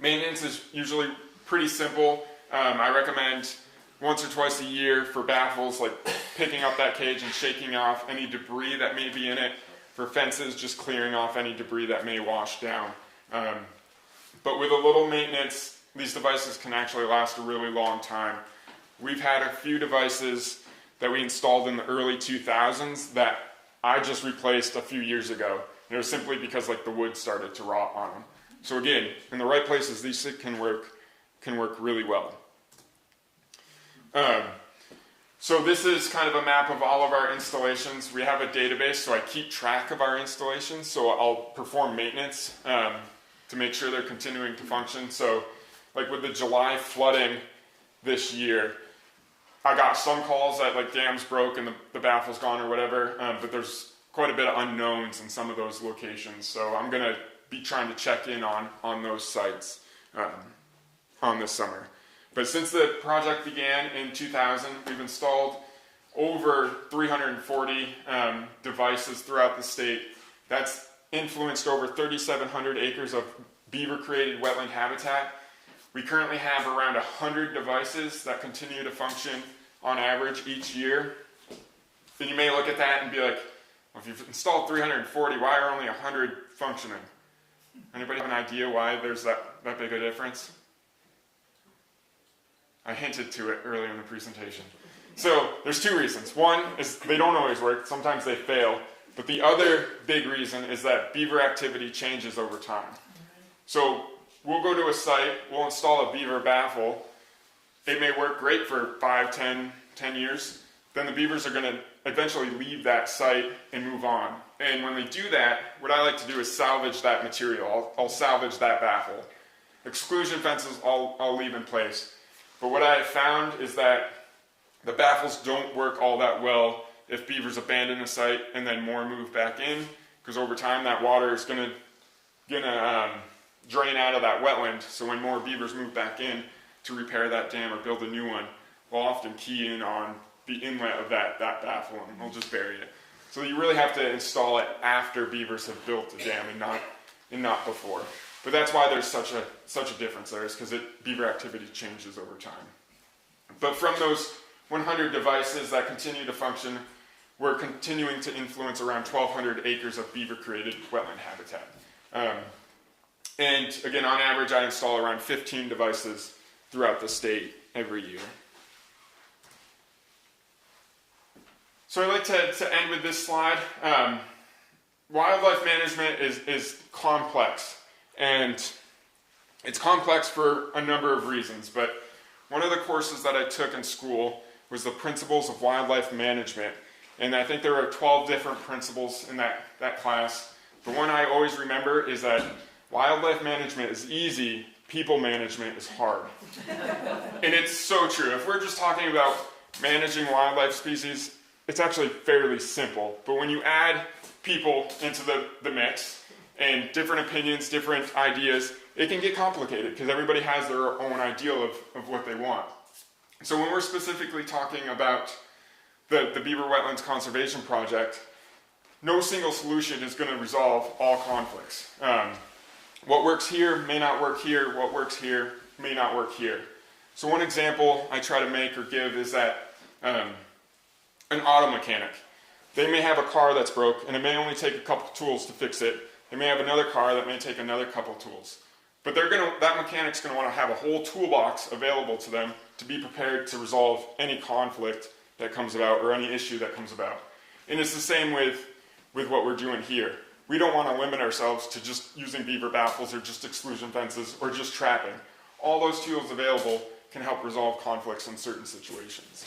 Maintenance is usually pretty simple. I recommend once or twice a year for baffles, like picking up that cage and shaking off any debris that may be in it. For fences, just clearing off any debris that may wash down. But with a little maintenance, these devices can actually last a really long time. We've had a few devices that we installed in the early 2000s that I just replaced a few years ago. And it was simply because like the wood started to rot on them. So again, in the right places, these can work really well. So this is kind of a map of all of our installations. We have a database, so I keep track of our installations. So I'll perform maintenance to make sure they're continuing to function. So like with the July flooding this year, I got some calls that like dams broke and the baffle's gone or whatever, but there's quite a bit of unknowns in some of those locations. So I'm going to be trying to check in on those sites on this summer. But since the project began in 2000, we've installed over 340 devices throughout the state. That's influenced over 3,700 acres of beaver-created wetland habitat. We currently have around 100 devices that continue to function on average each year. Then you may look at that and be like, well, if you've installed 340, why are only 100 functioning? Anybody have an idea why there's that big a difference? I hinted to it earlier in the presentation. So there's two reasons. One is they don't always work. Sometimes they fail. But the other big reason is that beaver activity changes over time. So we'll go to a site, we'll install a beaver baffle. It may work great for 5, 10 years. Then the beavers are going to eventually leave that site and move on. And when they do that, what I like to do is salvage that material. I'll salvage that baffle. Exclusion fences I'll leave in place. But what I have found is that the baffles don't work all that well if beavers abandon a site and then more move back in, because over time that water is going to drain out of that wetland. So when more beavers move back in to repair that dam or build a new one, we'll often key in on the inlet of that baffle and we'll just bury it. So you really have to install it after beavers have built the dam and not before. But that's why there's such a difference there, is because beaver activity changes over time. But from those 100 devices that continue to function, we're continuing to influence around 1,200 acres of beaver-created wetland habitat. And again, on average, I install around 15 devices throughout the state every year. So I'd like to end with this slide. Wildlife management is complex. And it's complex for a number of reasons, but one of the courses that I took in school was the Principles of Wildlife Management. And I think there are 12 different principles in that class. The one I always remember is that wildlife management is easy, people management is hard. And it's so true. If we're just talking about managing wildlife species, it's actually fairly simple. But when you add people into the mix, and different opinions, different ideas, it can get complicated because everybody has their own ideal of what they want. So when we're specifically talking about the Beaver Wetlands Conservation Project, no single solution is going to resolve all conflicts. What works here may not work here, what works here may not work here. So one example I try to make or give is that an auto mechanic, they may have a car that's broke and it may only take a couple tools to fix it. They may have another car that may take another couple tools. But that mechanic's going to want to have a whole toolbox available to them to be prepared to resolve any conflict that comes about or any issue that comes about. And it's the same with what we're doing here. We don't want to limit ourselves to just using beaver baffles or just exclusion fences or just trapping. All those tools available can help resolve conflicts in certain situations.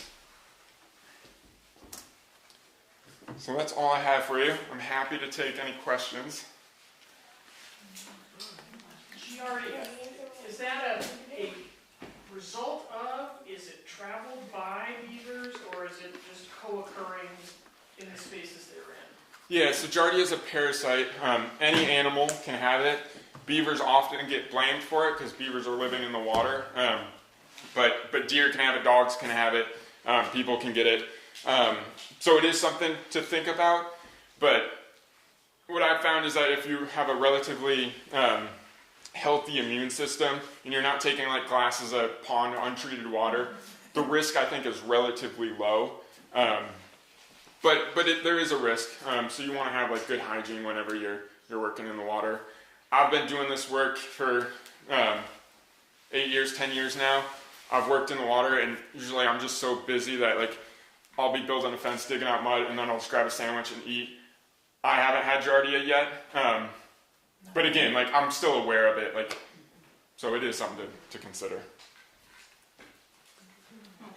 So that's all I have for you. I'm happy to take any questions. Giardia, is that a result of, is it traveled by beavers, or is it just co-occurring in the spaces they're in? Yeah, so Giardia is a parasite. Any animal can have it. Beavers often get blamed for it because beavers are living in the water. But deer can have it, dogs can have it, people can get it. So it is something to think about. But what I've found is that if you have a relatively healthy immune system and you're not taking like glasses of pond untreated water, the risk I think is relatively low. But there is a risk, so you want to have like good hygiene whenever you're working in the water. I've been doing this work for 8 years, 10 years now. I've worked in the water, and usually I'm just so busy that like I'll be building a fence, digging out mud, and then I'll just grab a sandwich and eat. I haven't had Giardia yet, but again, like I'm still aware of it, like so it is something to consider.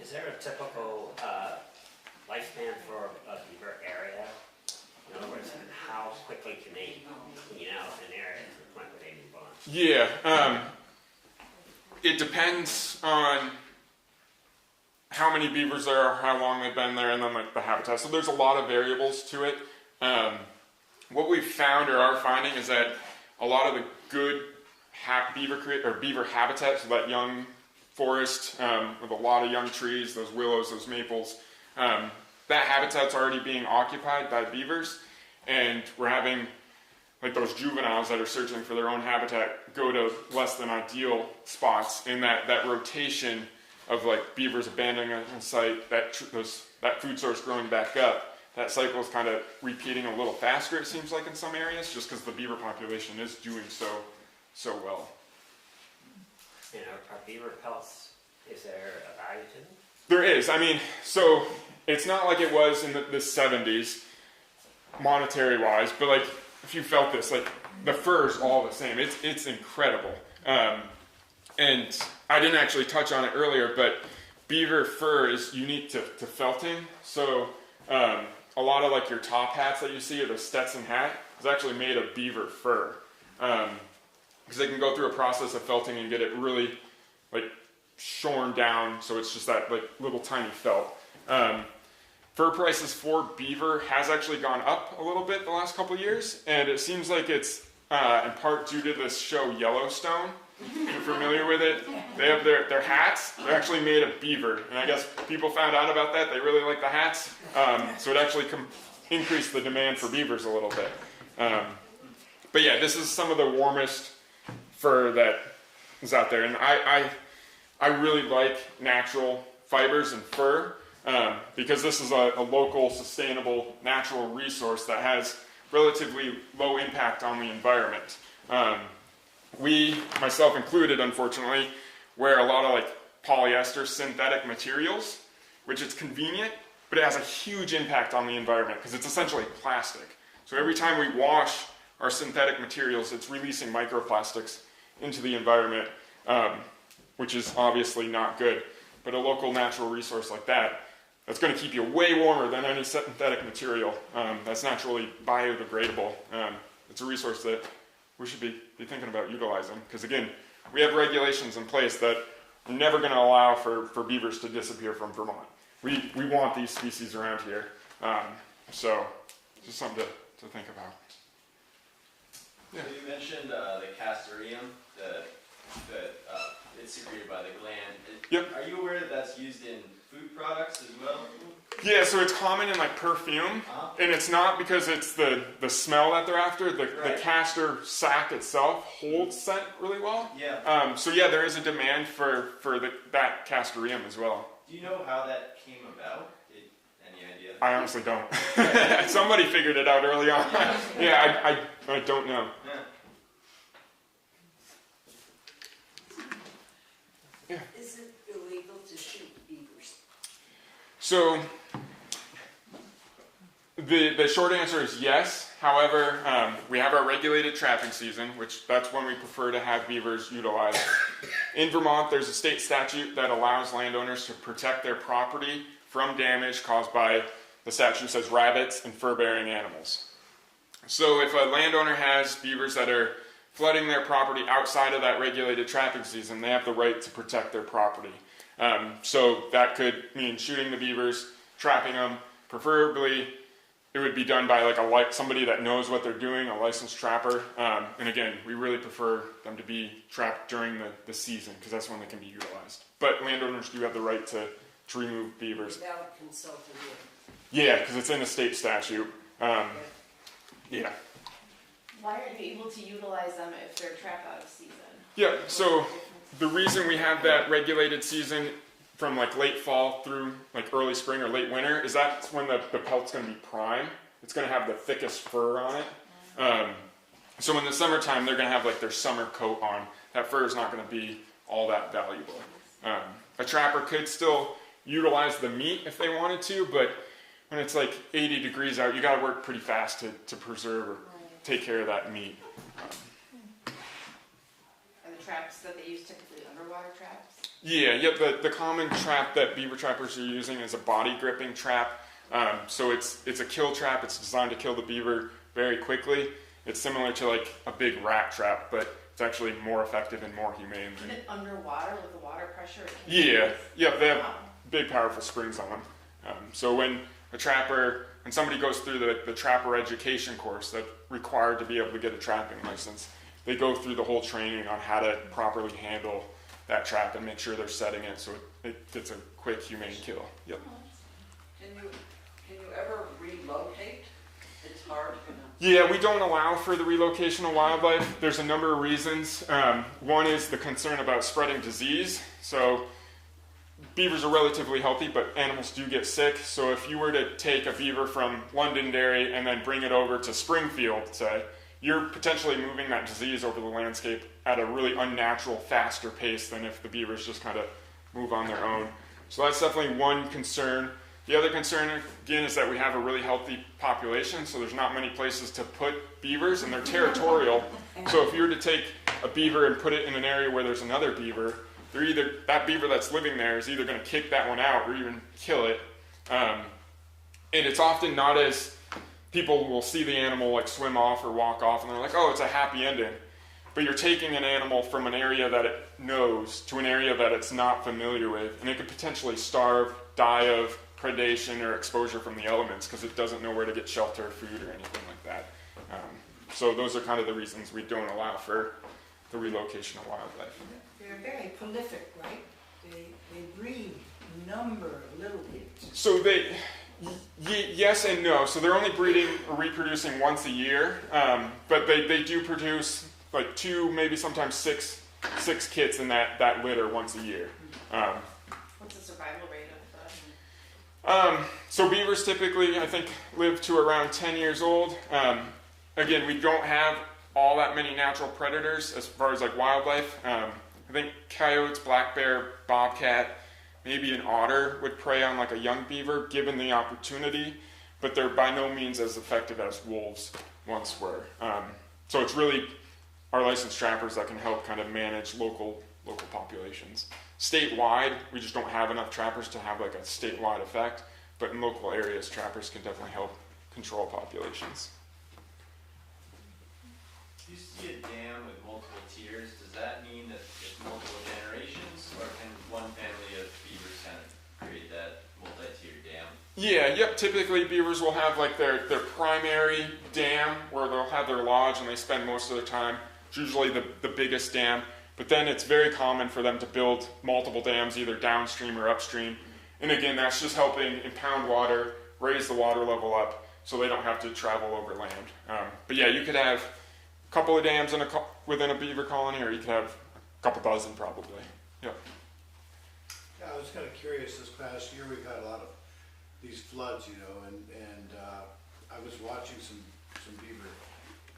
Is there a typical lifespan for a beaver area? In other words, how quickly can they, an area to the point where they move on? Yeah, it depends on how many beavers there are, how long they've been there, and then like the habitat. So there's a lot of variables to it. What we've found or are finding is that a lot of the good beaver habitat, so that young forest with a lot of young trees, those willows, those maples, that habitat's already being occupied by beavers, and we're having like those juveniles that are searching for their own habitat go to less than ideal spots, and that rotation of like beavers abandoning a site, that food source growing back up, that cycle is kind of repeating a little faster, it seems like, in some areas, just because the beaver population is doing so well. And are beaver pelts, is there a value to them? There is. I mean, so it's not like it was in the 70s, monetary-wise, but like, if you felt this, like, the fur is all the same. It's incredible. And I didn't actually touch on it earlier, but beaver fur is unique to felting. So a lot of like your top hats that you see, or the Stetson hat, is actually made of beaver fur. Because they can go through a process of felting and get it really like shorn down, so it's just that like little tiny felt. Fur prices for beaver has actually gone up a little bit the last couple of years, and it seems like it's in part due to this show Yellowstone. If you're familiar with it, they have their hats, they're actually made of beaver, and I guess people found out about that, they really like the hats, so it actually increased the demand for beavers a little bit. But yeah, this is some of the warmest fur that is out there, and I really like natural fibers and fur, because this is a local, sustainable, natural resource that has relatively low impact on the environment. We, myself included, unfortunately, wear a lot of like polyester synthetic materials, which is convenient, but it has a huge impact on the environment because it's essentially plastic. So every time we wash our synthetic materials, it's releasing microplastics into the environment, which is obviously not good. But a local natural resource like that, that's going to keep you way warmer than any synthetic material that's naturally biodegradable. It's a resource that we should be thinking about utilizing, because again, we have regulations in place that are never going to allow for beavers to disappear from Vermont. We want these species around here, so it's just something to think about. Yeah. So you mentioned the castoreum, that it's secreted by the gland. Yep. Are you aware that that's used in food products as well? Yeah, so it's common in like perfume, and it's not because it's the smell that they're after. The castor sac itself holds scent really well. Yeah. So yeah, there is a demand for that castoreum as well. Do you know how that came about? Any idea? I honestly don't. Somebody figured it out early on. Yeah, I don't know. Yeah. Is it illegal to shoot beavers? So the short answer is yes. However, we have our regulated trapping season, which that's when we prefer to have beavers utilized. In Vermont, there's a state statute that allows landowners to protect their property from damage caused by, the statute says, rabbits and fur-bearing animals. So if a landowner has beavers that are flooding their property outside of that regulated trapping season, they have the right to protect their property. So that could mean shooting the beavers, trapping them. Preferably, it would be done by like somebody that knows what they're doing, a licensed trapper. And again, we really prefer them to be trapped during the season because that's when they can be utilized. But landowners do have the right to remove beavers. Without consulting you. Yeah, because it's in the state statute. Yeah. Why aren't you able to utilize them if they're trapped out of season? Yeah, so the reason we have that regulated season from like late fall through like early spring or late winter is that's when the pelt's going to be prime. It's going to have the thickest fur on it. So in the summertime, they're going to have like their summer coat on. That fur is not going to be all that valuable. A trapper could still utilize the meat if they wanted to, but when it's like 80 degrees out, you got to work pretty fast to preserve or take care of that meat. Are the traps that they use typically underwater traps? Yeah, the common trap that beaver trappers are using is a body gripping trap. So it's a kill trap. It's designed to kill the beaver very quickly. It's similar to like a big rat trap, but it's actually more effective and more humane. Is it underwater with the water pressure? Yeah, they have big powerful springs on them. So when somebody goes through the trapper education course that's required to be able to get a trapping license, they go through the whole training on how to properly handle that trap and make sure they're setting it so it gets a quick, humane kill. Yep. Can you ever relocate? It's hard. Yeah, we don't allow for the relocation of wildlife. There's a number of reasons. One is the concern about spreading disease. So beavers are relatively healthy, but animals do get sick. So if you were to take a beaver from Londonderry and then bring it over to Springfield, say, you're potentially moving that disease over the landscape at a really unnatural, faster pace than if the beavers just kind of move on their own. So that's definitely one concern. The other concern, again, is that we have a really healthy population, so there's not many places to put beavers, and they're territorial. So if you were to take a beaver and put it in an area where there's another beaver, that beaver that's living there is either going to kick that one out or even kill it. And it's often not as people will see the animal like swim off or walk off, and they're like, oh, it's a happy ending. But you're taking an animal from an area that it knows to an area that it's not familiar with, and it could potentially starve, die of predation or exposure from the elements because it doesn't know where to get shelter, food, or anything like that. So those are kind of the reasons we don't allow for the relocation of wildlife. They're very prolific, right? They breed number of little pigs. So yes and no. So they're only breeding or reproducing once a year, but they do produce like 2, maybe sometimes 6 kits in that litter once a year. What's the survival rate of that? So beavers typically, I think, live to around 10 years old. Again, we don't have all that many natural predators as far as like wildlife. I think coyotes, black bear, bobcat, maybe an otter would prey on like a young beaver given the opportunity, but they're by no means as effective as wolves once were. So it's really our licensed trappers that can help kind of manage local populations. Statewide, we just don't have enough trappers to have like a statewide effect, but in local areas, trappers can definitely help control populations. Do you see a dam with multiple tiers? Does that mean that it's multiple generations, or can one family of beavers kind of create that multi-tiered dam? Yep. Typically, beavers will have like their primary dam where they'll have their lodge and they spend most of their time. It's usually the biggest dam, but then it's very common for them to build multiple dams either downstream or upstream. And again, that's just helping impound water, raise the water level up so they don't have to travel over land. But yeah, you could have a couple of dams within a beaver colony, or you could have a couple dozen probably. Yeah. Yeah, I was kind of curious. This past year, we've had a lot of these floods, you know, and I was watching some beaver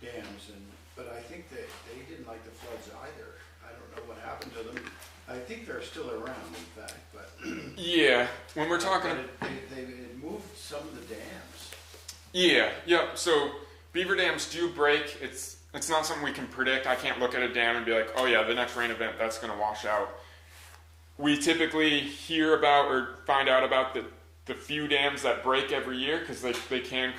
dams, but I think that they didn't like the floods either. I don't know what happened to them. I think they're still around, in fact, but Yeah, when we're talking, they moved some of the dams. Yep. So beaver dams do break. It's not something we can predict. I can't look at a dam and be like, oh yeah, the next rain event, that's going to wash out. We typically hear about or find out about the few dams that break every year because they can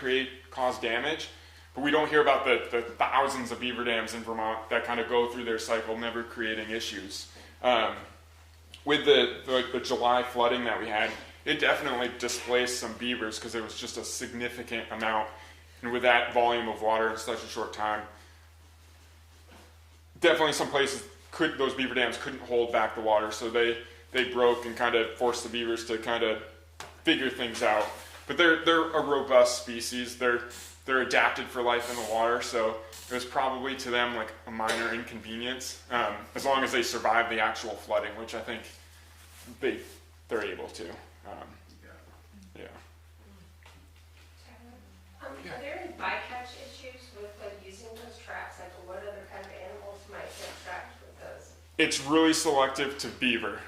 cause damage. But we don't hear about the thousands of beaver dams in Vermont that kind of go through their cycle, never creating issues. With the July flooding that we had, it definitely displaced some beavers because it was just a significant amount. And with that volume of water in such a short time, definitely some places those beaver dams couldn't hold back the water, so they broke and kind of forced the beavers to kind of figure things out. But they're a robust species. They're adapted for life in the water, so it was probably to them like a minor inconvenience, as long as they survive the actual flooding, which I think they're able to. Yeah. Are there any bycatch issues with using those traps? Like, what other kind of animals might get trapped with those? It's really selective to beaver,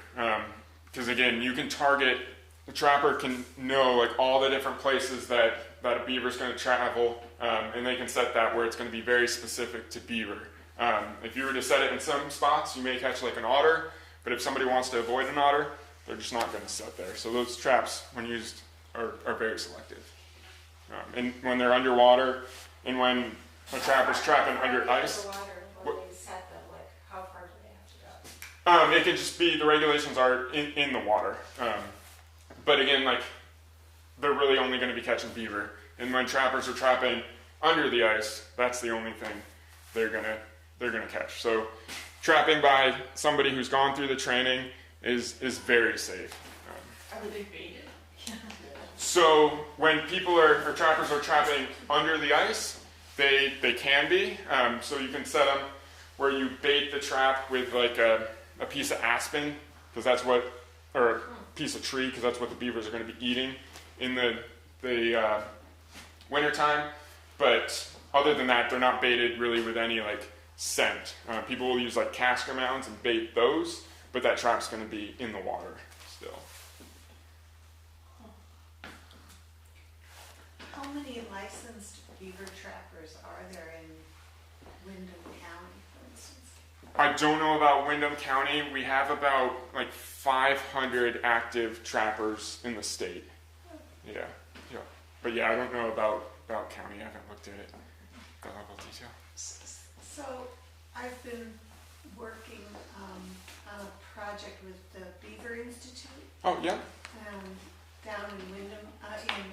because again, you can target. The trapper can know like all the different places that a beaver is going to travel, and they can set that where it's going to be very specific to beaver. If you were to set it in some spots, you may catch like an otter, but if somebody wants to avoid an otter, they're just not going to set there. So those traps, when used, are very selective. And when they're underwater, and when a trapper's trapping under ice, When they set them, like, how far do they have to go? it can just be, the regulations are in the water. But again, like, they're really only going to be catching beaver. And when trappers are trapping under the ice, that's the only thing they're gonna catch. So trapping by somebody who's gone through the training is very safe. Are they baited? So when people or trappers are trapping under the ice, they can be. So you can set them where you bait the trap with like a piece of aspen, because that's what, or a piece of tree, because that's what the beavers are going to be eating in the wintertime. But other than that, they're not baited really with any like scent. People will use like castor mounds and bait those, but that trap's going to be in the water still. How many licensed beaver trappers are there in Windham County, for instance? I don't know about Windham County. We have about like 500 active trappers in the state. Yeah. But yeah, I don't know about county. I haven't looked at it in that level of detail. So I've been working on a project with the Beaver Institute Oh, yeah? down in Windham, in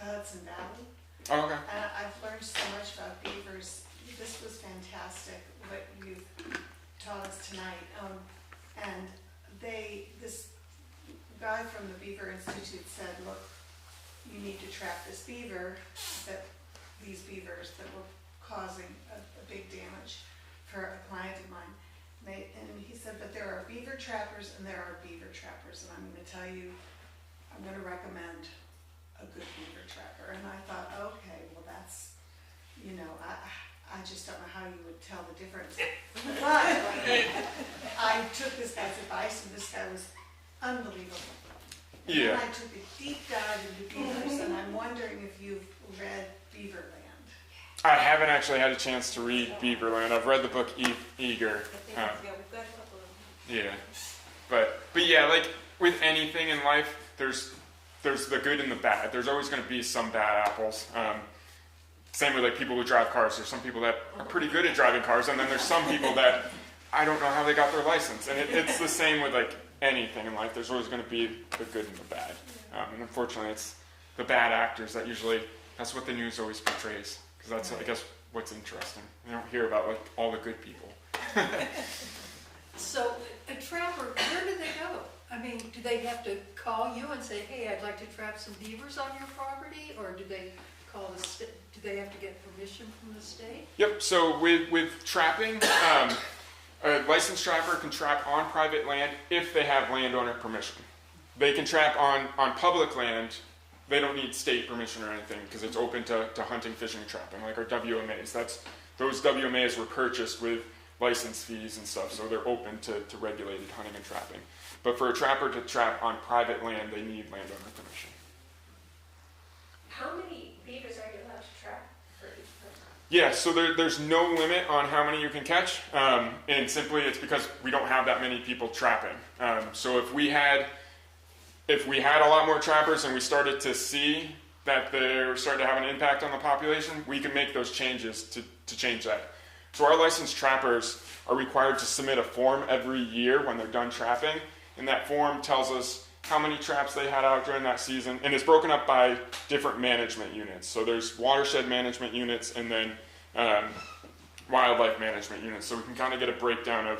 the Hudson Valley. Oh, okay. And I've learned so much about beavers. This was fantastic, what you've taught us tonight. And this guy from the Beaver Institute said, look, you need to trap this beaver, these beavers that were causing a big damage for a client of mine. And he said, but there are beaver trappers and there are beaver trappers. And I'm going to tell you, I'm going to recommend a good beaver trapper. And I thought, okay, well that's, I just don't know how you would tell the difference. But I took this guy's advice and this guy was unbelievable. And Yeah. then I took a deep dive into beavers and I'm wondering if you've read Beaverland. I haven't actually had a chance to read Beaverland. I've read the book Eager. Yeah, we've got a couple of them. Yeah. But yeah, like with anything in life, there's the good and the bad. There's always going to be some bad apples. Same with like people who drive cars. There's some people that are pretty good at driving cars, and then there's some people that I don't know how they got their license. And it's the same with like anything in life. There's always going to be the good and the bad. And unfortunately, it's the bad actors that usually, that's what the news always portrays. Because that's, I guess, what's interesting. You don't hear about like all the good people. So a trapper, where do they go? I mean, do they have to call you and say, hey, I'd like to trap some beavers on your property? Or do they call the state? Do they have to get permission from the state? Yep, so with trapping, a licensed trapper can trap on private land if they have landowner permission. They can trap on public land. They don't need state permission or anything because it's open to hunting, fishing, and trapping, like our WMAs. Those WMAs were purchased with license fees and stuff, so they're open to regulated hunting and trapping. But for a trapper to trap on private land, they need landowner permission. How many beavers are you allowed to trap for each person? Yeah, so there's no limit on how many you can catch, and simply it's because we don't have that many people trapping. So if we had a lot more trappers and we started to see that they were starting to have an impact on the population, we can make those changes to change that. So our licensed trappers are required to submit a form every year when they're done trapping, and that form tells us how many traps they had out during that season, and it's broken up by different management units. So there's watershed management units and then wildlife management units. So we can kind of get a breakdown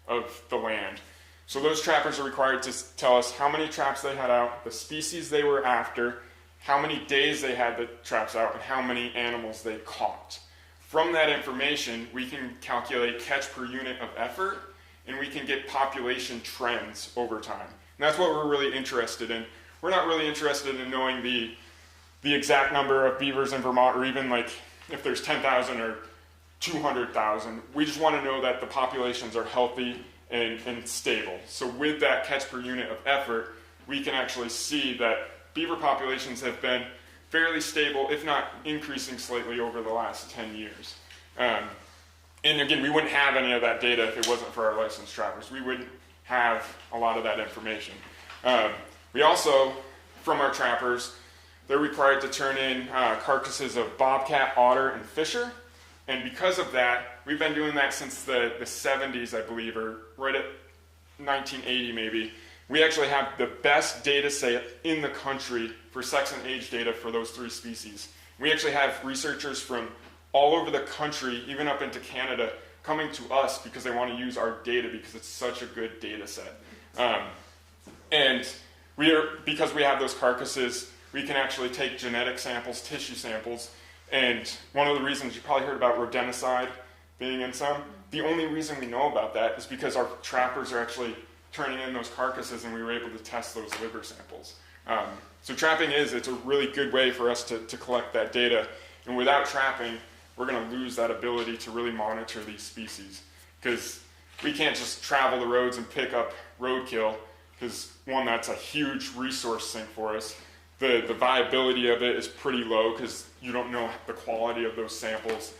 of the land. So those trappers are required to tell us how many traps they had out, the species they were after, how many days they had the traps out, and how many animals they caught. From that information, we can calculate catch per unit of effort, and we can get population trends over time. And that's what we're really interested in. We're not really interested in knowing the exact number of beavers in Vermont, or even like if there's 10,000 or 200,000. We just want to know that the populations are healthy and stable. So with that catch per unit of effort, we can actually see that beaver populations have been fairly stable, if not increasing slightly over the last 10 years. And again, we wouldn't have any of that data if it wasn't for our licensed trappers. We wouldn't have a lot of that information. We also, from our trappers, they're required to turn in carcasses of bobcat, otter, and fisher. And because of that, we've been doing that since the 70s, I believe, or right at 1980 maybe. We actually have the best data set in the country for sex and age data for those three species. We actually have researchers from all over the country, even up into Canada, coming to us because they want to use our data because it's such a good data set. And because we have those carcasses, we can actually take genetic samples, tissue samples, and one of the reasons you probably heard about rodenticide being in some, the only reason we know about that is because our trappers are actually turning in those carcasses and we were able to test those liver samples. So trapping it's a really good way for us to collect that data, and without trapping, we're going to lose that ability to really monitor these species, because we can't just travel the roads and pick up roadkill, because one, that's a huge resource sink for us. The viability of it is pretty low because you don't know the quality of those samples.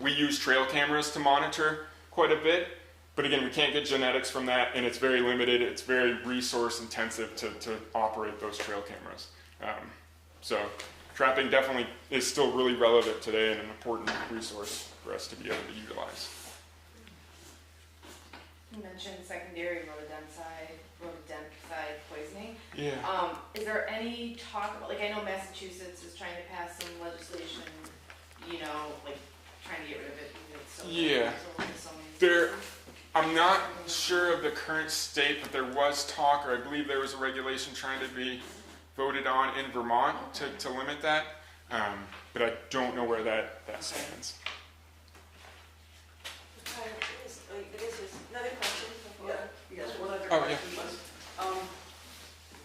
We use trail cameras to monitor quite a bit, but again, we can't get genetics from that, and it's very limited. It's very resource intensive to operate those trail cameras. So trapping definitely is still really relevant today and an important resource for us to be able to utilize. You mentioned secondary rodenticide poisoning. Yeah. Is there any talk about, like, I know Massachusetts is trying to pass some legislation, you know, like trying to get rid of it because it's so Yeah. so many I'm not sure of the current state, but there was talk, or I believe there was a regulation trying to be voted on in Vermont to limit that, but I don't know where that stands. This is another question before. Yes, one other Oh, yeah. question was,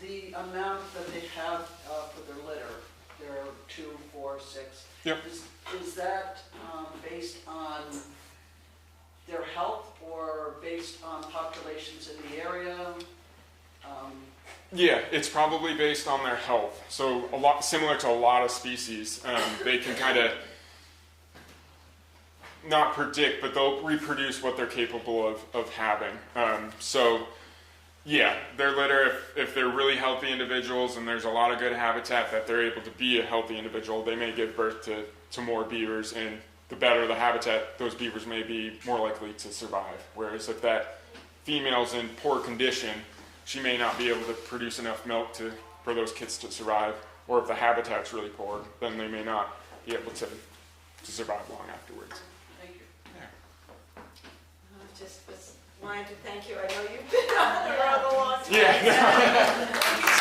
the amount that they have for their litter, there are 2, 4, 6. Yep. Is that based on their health or based on populations in the area? Yeah, it's probably based on their health. So a lot similar to a lot of species, they can kind of not predict, but they'll reproduce what they're capable of having. So yeah, their litter, if they're really healthy individuals and there's a lot of good habitat that they're able to be a healthy individual, they may give birth to more beavers, and the better the habitat, those beavers may be more likely to survive. Whereas if that female's in poor condition, she may not be able to produce enough milk for those kids to survive. Or if the habitat's really poor, then they may not be able to survive long afterwards. Thank you. Yeah. Just wanted to thank you. I know you've been on the road a long time. Yeah.